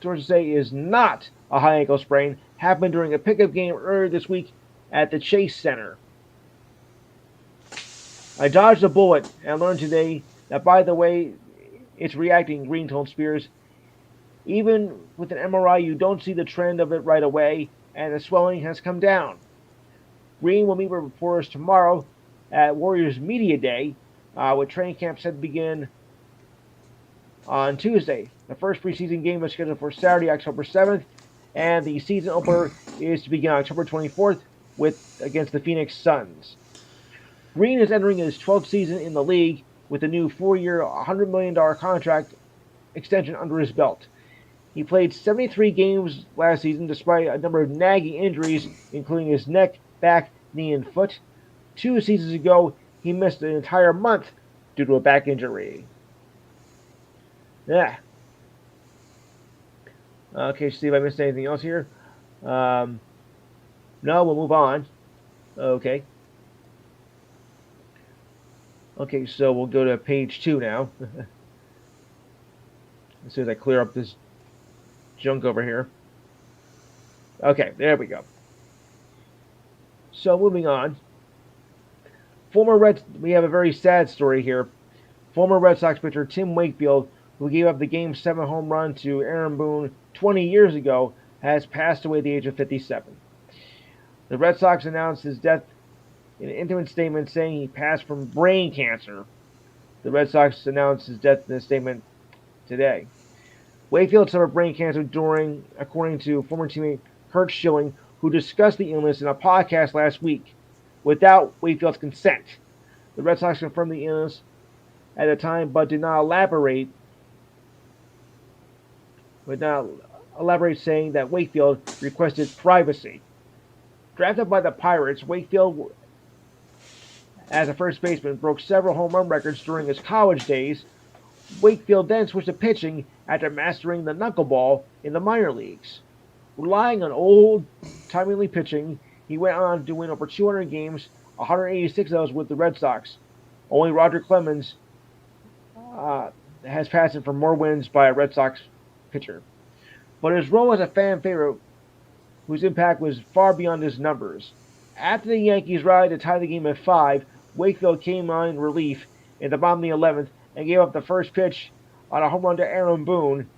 sources say is not a high ankle sprain, happened during a pickup game earlier this week at the Chase Center. "I dodged a bullet and learned today that, by the way, it's reacting," Green told Spears. "Even with an MRI, you don't see the trend of it right away, and the swelling has come down." Green will meet with reporters tomorrow at Warriors Media Day, with training camp set to begin on Tuesday. The first preseason game is scheduled for Saturday, October 7th, and the season opener is to begin October 24th against the Phoenix Suns. Green is entering his 12th season in the league with a new 4-year, $100 million contract extension under his belt. He played 73 games last season despite a number of nagging injuries, including his neck, back, knee, and foot. 2 seasons ago, he missed an entire month due to a back injury. Yeah. Okay, see if I missed anything else here. No, we'll move on. Okay. Okay, so we'll go to page 2 now. As soon as I clear up this junk over here. Okay, there we go. So moving on. We have a very sad story here. Former Red Sox pitcher Tim Wakefield, who gave up the Game 7 home run to Aaron Boone 20 years ago, has passed away at the age of 57. The Red Sox announced his death in an intimate statement saying he passed from brain cancer. The Red Sox announced his death in a statement today. Wakefield suffered brain cancer according to former teammate Curt Schilling, who discussed the illness in a podcast last week without Wakefield's consent. The Red Sox confirmed the illness at the time, but did not elaborate. Saying that Wakefield requested privacy. Drafted by the Pirates, Wakefield, as a first baseman, broke several home run records during his college days. Wakefield then switched to pitching after mastering the knuckleball in the minor leagues. Relying on old-timely pitching, he went on to win over 200 games, 186 of those with the Red Sox. Only Roger Clemens has passed him for more wins by a Red Sox pitcher. But his role as a fan favorite, whose impact was far beyond his numbers. After the Yankees rallied to tie the game at 5, Wakefield came on in relief in the bottom of the 11th and gave up the first pitch on a home run to Aaron Boone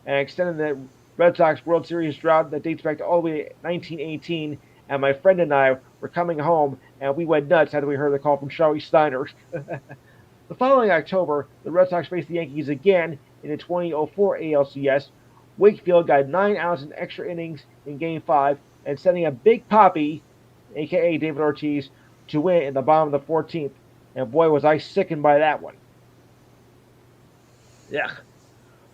and extended the Red Sox World Series drought that dates back to all the way to 1918. And my friend and I were coming home, and we went nuts after we heard the call from Charlie Steiner. The following October, the Red Sox faced the Yankees again in the 2004 ALCS. Wakefield got 9 outs in extra innings in Game 5 and sending a Big Papi, a.k.a. David Ortiz, to win in the bottom of the 14th. And boy, was I sickened by that one. Yeah.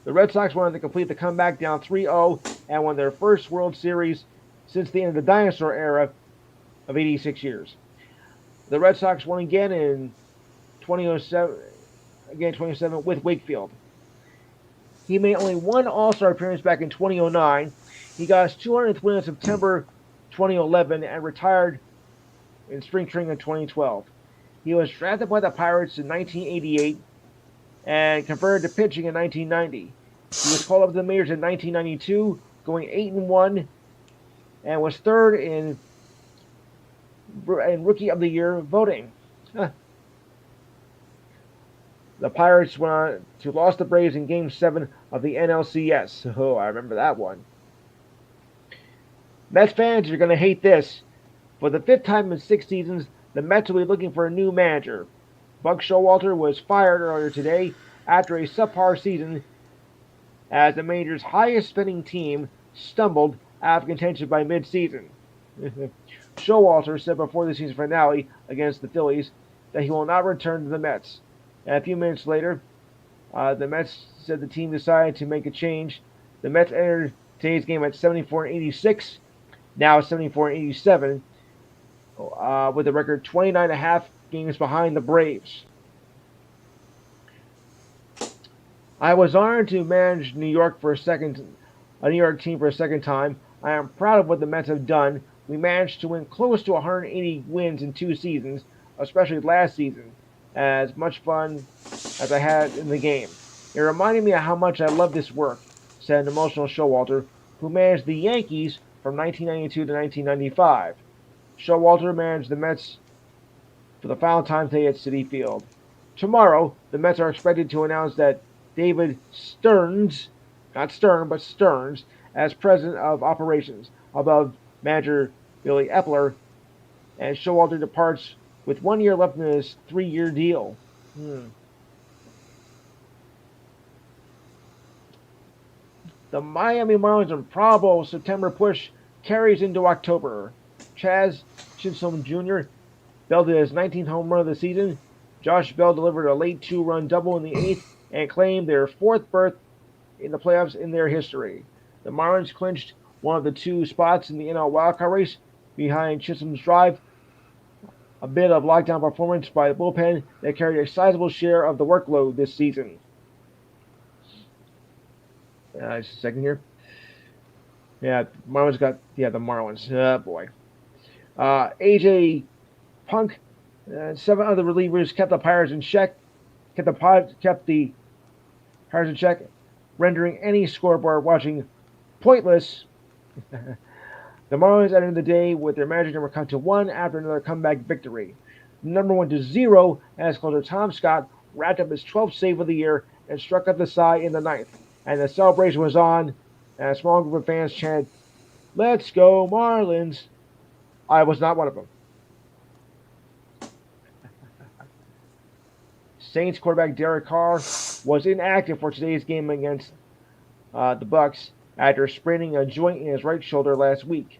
The Red Sox wanted to complete the comeback down 3-0 and won their first World Series since the end of the dinosaur era of 86 years. The Red Sox won again in 2007 with Wakefield. He made only one All-Star appearance back in 2009. He got his 200th win in September 2011 and retired in spring training in 2012. He was drafted by the Pirates in 1988 and converted to pitching in 1990. He was called up to the majors in 1992, going 8-1, and was third in Rookie of the Year voting. The Pirates went on to lose the Braves in Game 7 of the NLCS. Oh, I remember that one. Mets fans, you're going to hate this. For the 5th time in 6 seasons, the Mets will be looking for a new manager. Buck Showalter was fired earlier today after a subpar season as the major's highest-spending team stumbled out of contention by mid-season. Showalter said before the season finale against the Phillies that he will not return to the Mets. And a few minutes later, the Mets said the team decided to make a change. The Mets entered today's game at 74-86, now 74-87, with a record 29.5 games behind the Braves. I was honored to manage New York a New York team for a second time. I am proud of what the Mets have done. We managed to win close to 180 wins in 2 seasons, especially last season. As much fun as I had in the game. It reminded me of how much I love this work, said an emotional Showalter, who managed the Yankees from 1992 to 1995. Showalter managed the Mets for the final time today at Citi Field. Tomorrow, the Mets are expected to announce that David Stearns, not Stern, but Stearns, as president of operations, above manager Billy Epler, and Showalter departs with 1 year left in his 3-year deal. The Miami Marlins improbable September push carries into October. Chaz Chisholm Jr. belted his 19th home run of the season. Josh Bell delivered a late 2-run double in the 8th and claimed their 4th berth in the playoffs in their history. The Marlins clinched one of the 2 spots in the NL wildcard race behind Chisholm's drive. A bit of lockdown performance by the bullpen that carried a sizable share of the workload this season. Just a second here. Yeah, Marlins got, the Marlins. Oh, boy. AJ Punk Seven other relievers kept the Pirates in check, kept the Pirates in check, rendering any scoreboard watching pointless. The Marlins ended the day with their magic number cut to 1 after another comeback victory. Number 1 to 0 as closer Tom Scott wrapped up his 12th save of the year and struck out the side in the ninth. And the celebration was on, and a small group of fans chanted, "Let's go Marlins!" I was not one of them. Saints quarterback Derek Carr was inactive for today's game against the Bucks after spraining a joint in his right shoulder last week.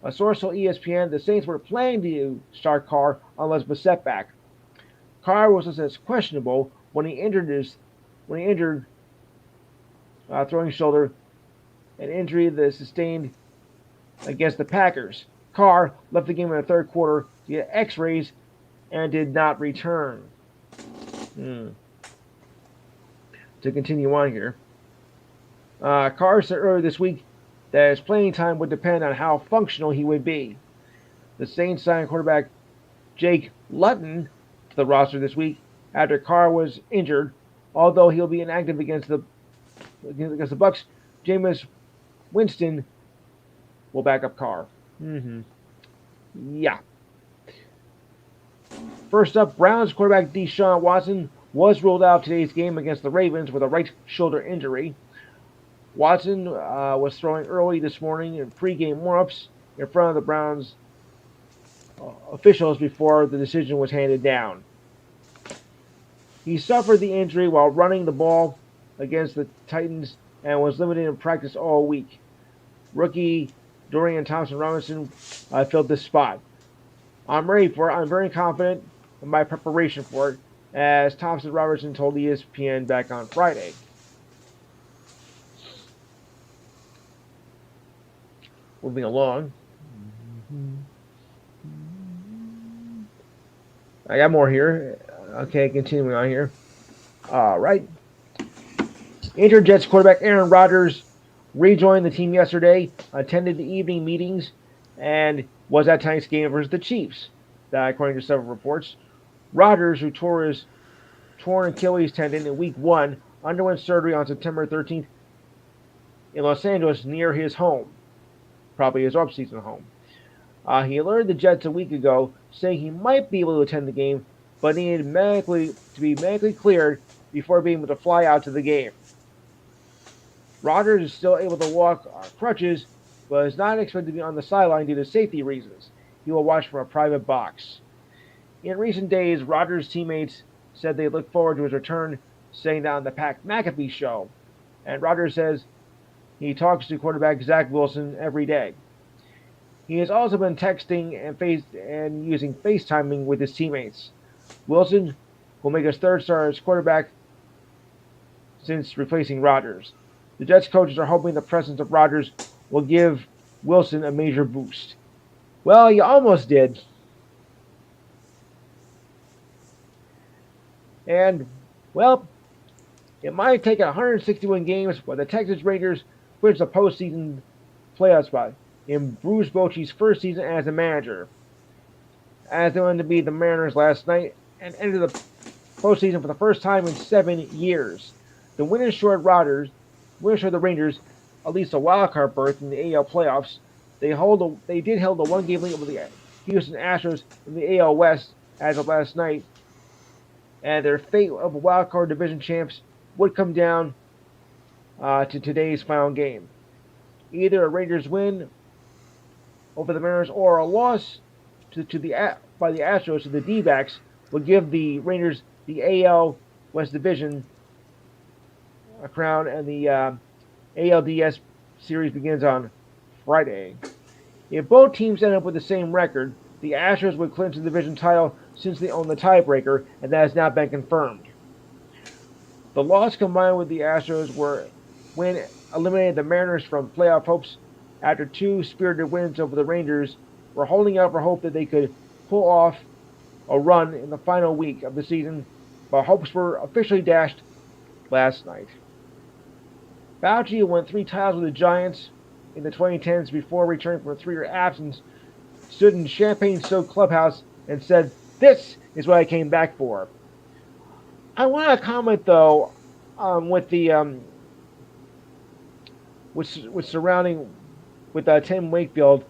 A source told ESPN the Saints were planning to start Carr unless of a setback. Carr was listed as questionable when he injured throwing shoulder, an injury that sustained against the Packers. Carr left the game in the third quarter to get X-rays and did not return. To continue on here, Carr said earlier this week that his playing time would depend on how functional he would be. The Saints signed quarterback Jake Luton to the roster this week after Carr was injured. Although he'll be inactive against the Bucks, Jameis Winston will back up Carr. Yeah. First up, Browns quarterback Deshaun Watson was ruled out of today's game against the Ravens with a right shoulder injury. Watson was throwing early this morning in pregame warm-ups in front of the Browns officials before the decision was handed down. He suffered the injury while running the ball against the Titans and was limited in practice all week. Rookie Dorian Thompson-Robinson filled this spot. I'm ready for it. I'm very confident in my preparation for it, as Thompson-Robinson told ESPN back on Friday. Moving along. I got more here. Okay, continuing on here. All right. Injured Jets quarterback Aaron Rodgers rejoined the team yesterday, attended the evening meetings, and was at tonight's game versus the Chiefs, according to several reports. Rodgers, who tore his torn Achilles tendon in Week 1, underwent surgery on September 13th in Los Angeles near his home, probably his off-season home. He alerted the Jets a week ago, saying he might be able to attend the game, but needed to be medically cleared before being able to fly out to the game. Rodgers is still able to walk on crutches, but is not expected to be on the sideline due to safety reasons. He will watch from a private box. In recent days, Rodgers' teammates said they look forward to his return, saying that on the Pat McAfee show. And Rodgers says he talks to quarterback Zach Wilson every day. He has also been texting and using FaceTiming with his teammates. Wilson will make his third start as quarterback since replacing Rodgers. The Jets coaches are hoping the presence of Rodgers will give Wilson a major boost. Well, you almost did. And, well, it might take 161 games, but the Texas Rangers clinch the postseason playoff spot in Bruce Bochy's first season as a manager, as they went to beat the Mariners last night and entered the postseason for the first time in 7 years. The win assured the Rangers at least a wild card berth in the AL playoffs. They did hold a one-game lead over the Houston Astros in the AL West as of last night, and their fate of wild card division champs would come down to today's final game. Either a Rangers win over the Mariners or a loss by the Astros to the D-backs would give the Rangers the AL West Division a crown, and the ALDS series begins on Friday. If both teams end up with the same record, the Astros would clinch the division title since they own the tiebreaker, and that has not been confirmed. The loss combined with the Astros win eliminated the Mariners from playoff hopes after two spirited wins over the Rangers, were holding out for hope that they could pull off a run in the final week of the season, but hopes were officially dashed last night. Bouchy won 3 titles with the Giants in the 2010s before returning from a 3-year absence, stood in Champagne-soaked clubhouse and said This is what I came back for. I want to comment though, with the with surrounding with Tim Wakefield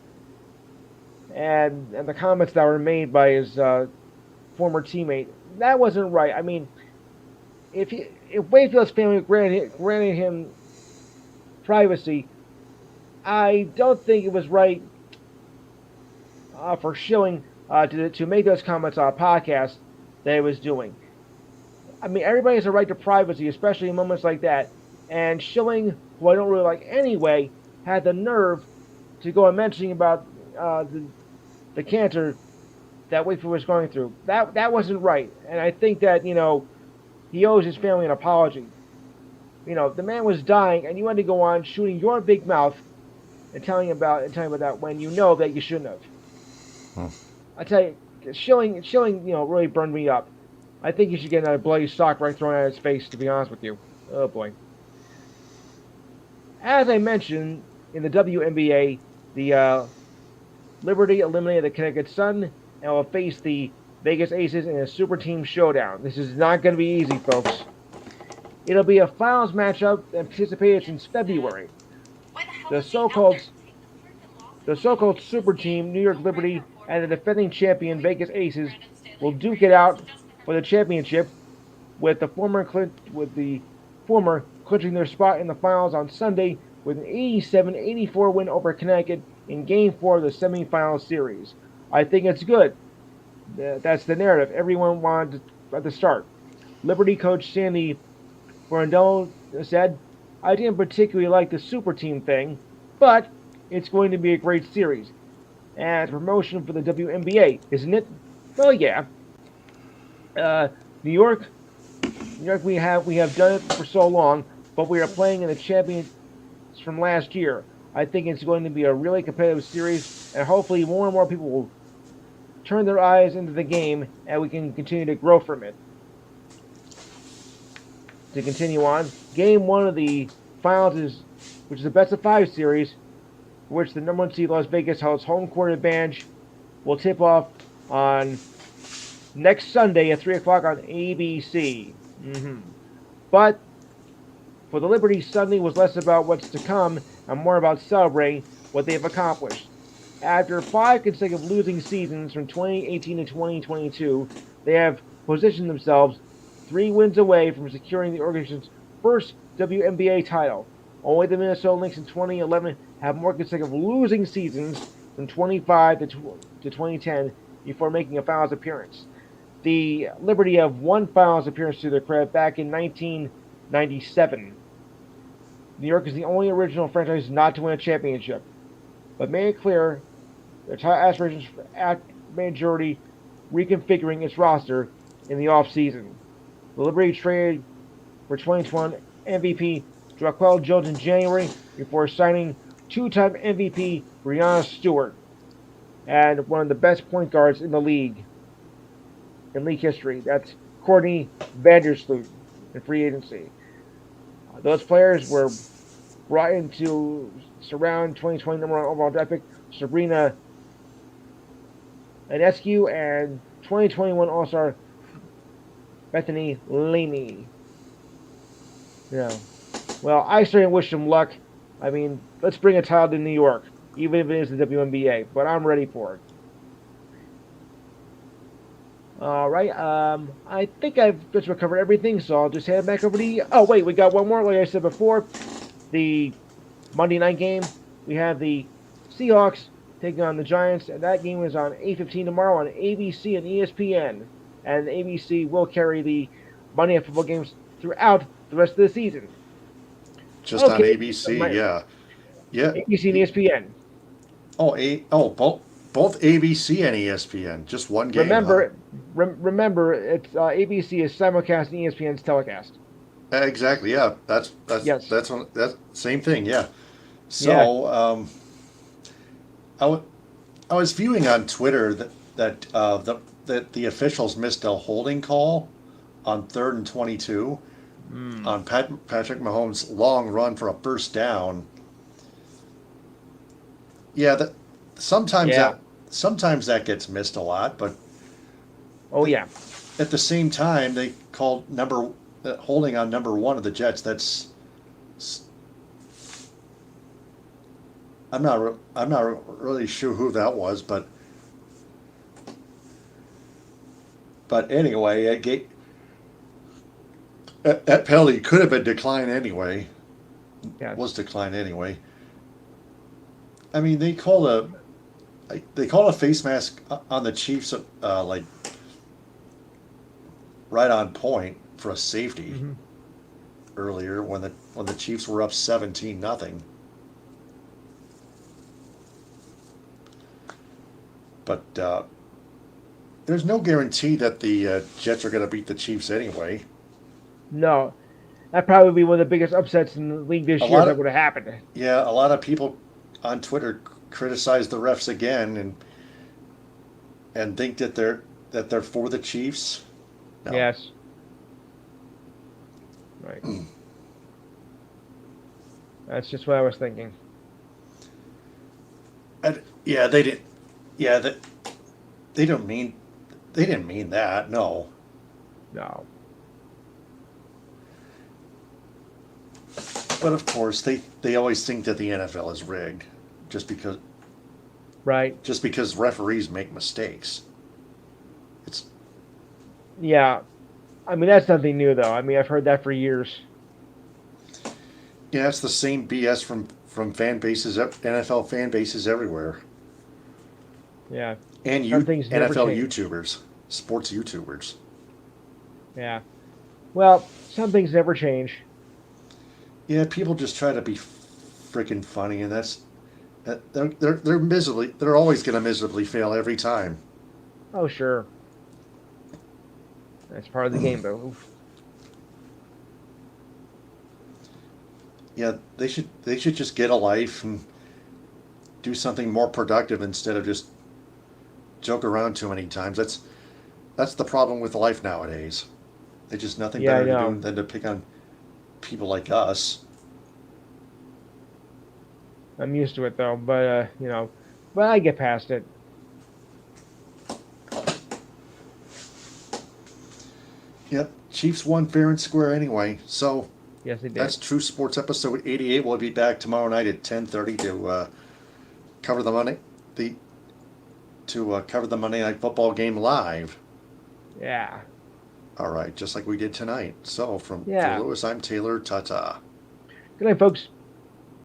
and the comments that were made by his former teammate. That wasn't right. I mean, if Wayfield's family granted him privacy, I don't think it was right for Schilling to make those comments on a podcast that he was doing. I mean, everybody has a right to privacy, especially in moments like that. And Schilling, who I don't really like anyway, had the nerve to go and mentioning about the cancer that Wakefield was going through. That wasn't right, and I think that he owes his family an apology. The man was dying, and you had to go on shooting your big mouth and telling about that when you know that you shouldn't have. Hmm. I tell you, Schilling, really burned me up. I think he should get another bloody sock right thrown at his face. To be honest with you, oh boy. As I mentioned in the WNBA, the Liberty eliminated the Connecticut Sun and will face the Vegas Aces in a super team showdown. This is not going to be easy, folks. It'll be a finals matchup anticipated since February. The so-called super team, New York Liberty, and the defending champion Vegas Aces will duke it out for the championship, with the former clinching their spot in the finals on Sunday with an 87-84 win over Connecticut in Game 4 of the semifinal series. I think it's good. That's the narrative everyone wanted at the start. Liberty coach Sandy Brondello said, "I didn't particularly like the super team thing, but it's going to be a great series. And it's a promotion for the WNBA, isn't it?" Well, yeah. New York, we have done it for so long, but we are playing in the champions from last year. I think it's going to be a really competitive series, and hopefully more and more people will turn their eyes into the game, and we can continue to grow from it. To continue on, Game 1 of the finals which is a best of 5 series, for which the number 1 seed Las Vegas holds home court advantage, will tip off on next Sunday at 3 o'clock on ABC. But for the Liberty, Sunday was less about what's to come and more about celebrating what they've accomplished. After 5 consecutive losing seasons from 2018 to 2022, they have positioned themselves 3 wins away from securing the organization's first WNBA title. Only the Minnesota Lynx in 2011 have more consecutive losing seasons from 25 to 2010 before making a finals appearance. The Liberty have one finals appearance to their credit back in 1997. New York is the only original franchise not to win a championship, but made it clear their title aspirations at majority reconfiguring its roster in the offseason. The Liberty traded for 2021 MVP Joaquin Jones in January before signing two-time MVP Breanna Stewart and one of the best point guards in the league, in league history. That's Courtney Vandersloot in free agency. Those players were brought in to surround 2020 number 1 overall draft pick Sabrina Ionescu and 2021 All-Star Bethany Laney. Well, I certainly wish them luck. I mean, let's bring a title to New York, even if it is the WNBA, but I'm ready for it. All right, I think I've just covered everything, so I'll just hand it back over to you. Oh, wait, we got one more. Like I said before, the Monday night game, we have the Seahawks taking on the Giants, and that game is on 8:15 tomorrow on ABC and ESPN. And ABC will carry the Monday Night Football games throughout the rest of the season. Just on ABC, yeah. ABC and ESPN. Both ABC and ESPN, just one game. Remember, it's ABC is simulcast and ESPN's telecast. Exactly. Yeah, that's same thing. Yeah. So, yeah. I was viewing on Twitter that the officials missed a holding call on 3rd and 22 on Patrick Mahomes' long run for a first down. Yeah, sometimes that gets missed a lot, but Oh yeah. At the same time, they called holding on number one of the Jets. I'm not really sure who that was, but anyway, that penalty could have been declined anyway. Yes. Was declined anyway. I mean, they called a face mask on the Chiefs, like right on point for a safety Hmm. earlier when the Chiefs were up 17-0. But there's no guarantee that the Jets are going to beat the Chiefs anyway. No, that'd probably be one of the biggest upsets in the league this A year if lot that of would have happened. Yeah, a lot of people on Twitter criticize the refs again and think that they're for the Chiefs. No. Yes. Right. That's just what I was thinking. Yeah, they did. Yeah, they don't mean they didn't mean that. No, No. but of course they always think that the NFL is rigged just because Right. just because referees make mistakes. It's Yeah. I mean, that's nothing new, though. I mean, I've heard that for years. Yeah, it's the same BS from fan bases, NFL fan bases everywhere, Yeah. and Some things never NFL change. YouTubers, sports YouTubers. Yeah. Well, some things never change. Yeah, people just try to be freaking funny, and they're miserably. They're always going to miserably fail every time. Oh, sure. That's part of the game, though. Oof. Yeah, they should just get a life and do something more productive instead of just joke around too many times. That's the problem with life nowadays. They just nothing Yeah, I better to know. do than to pick on people like us. I'm used to it, though. But I get past it. Yep, Chiefs won fair and square anyway. So Yes, they did. that's True Sports episode 88. We'll be back tomorrow night at 10:30 to cover the Monday the cover the Monday Night Football game live. Yeah. All right, just like we did tonight. So for Yeah. Lewis, I'm Taylor. Ta ta. Good night, folks.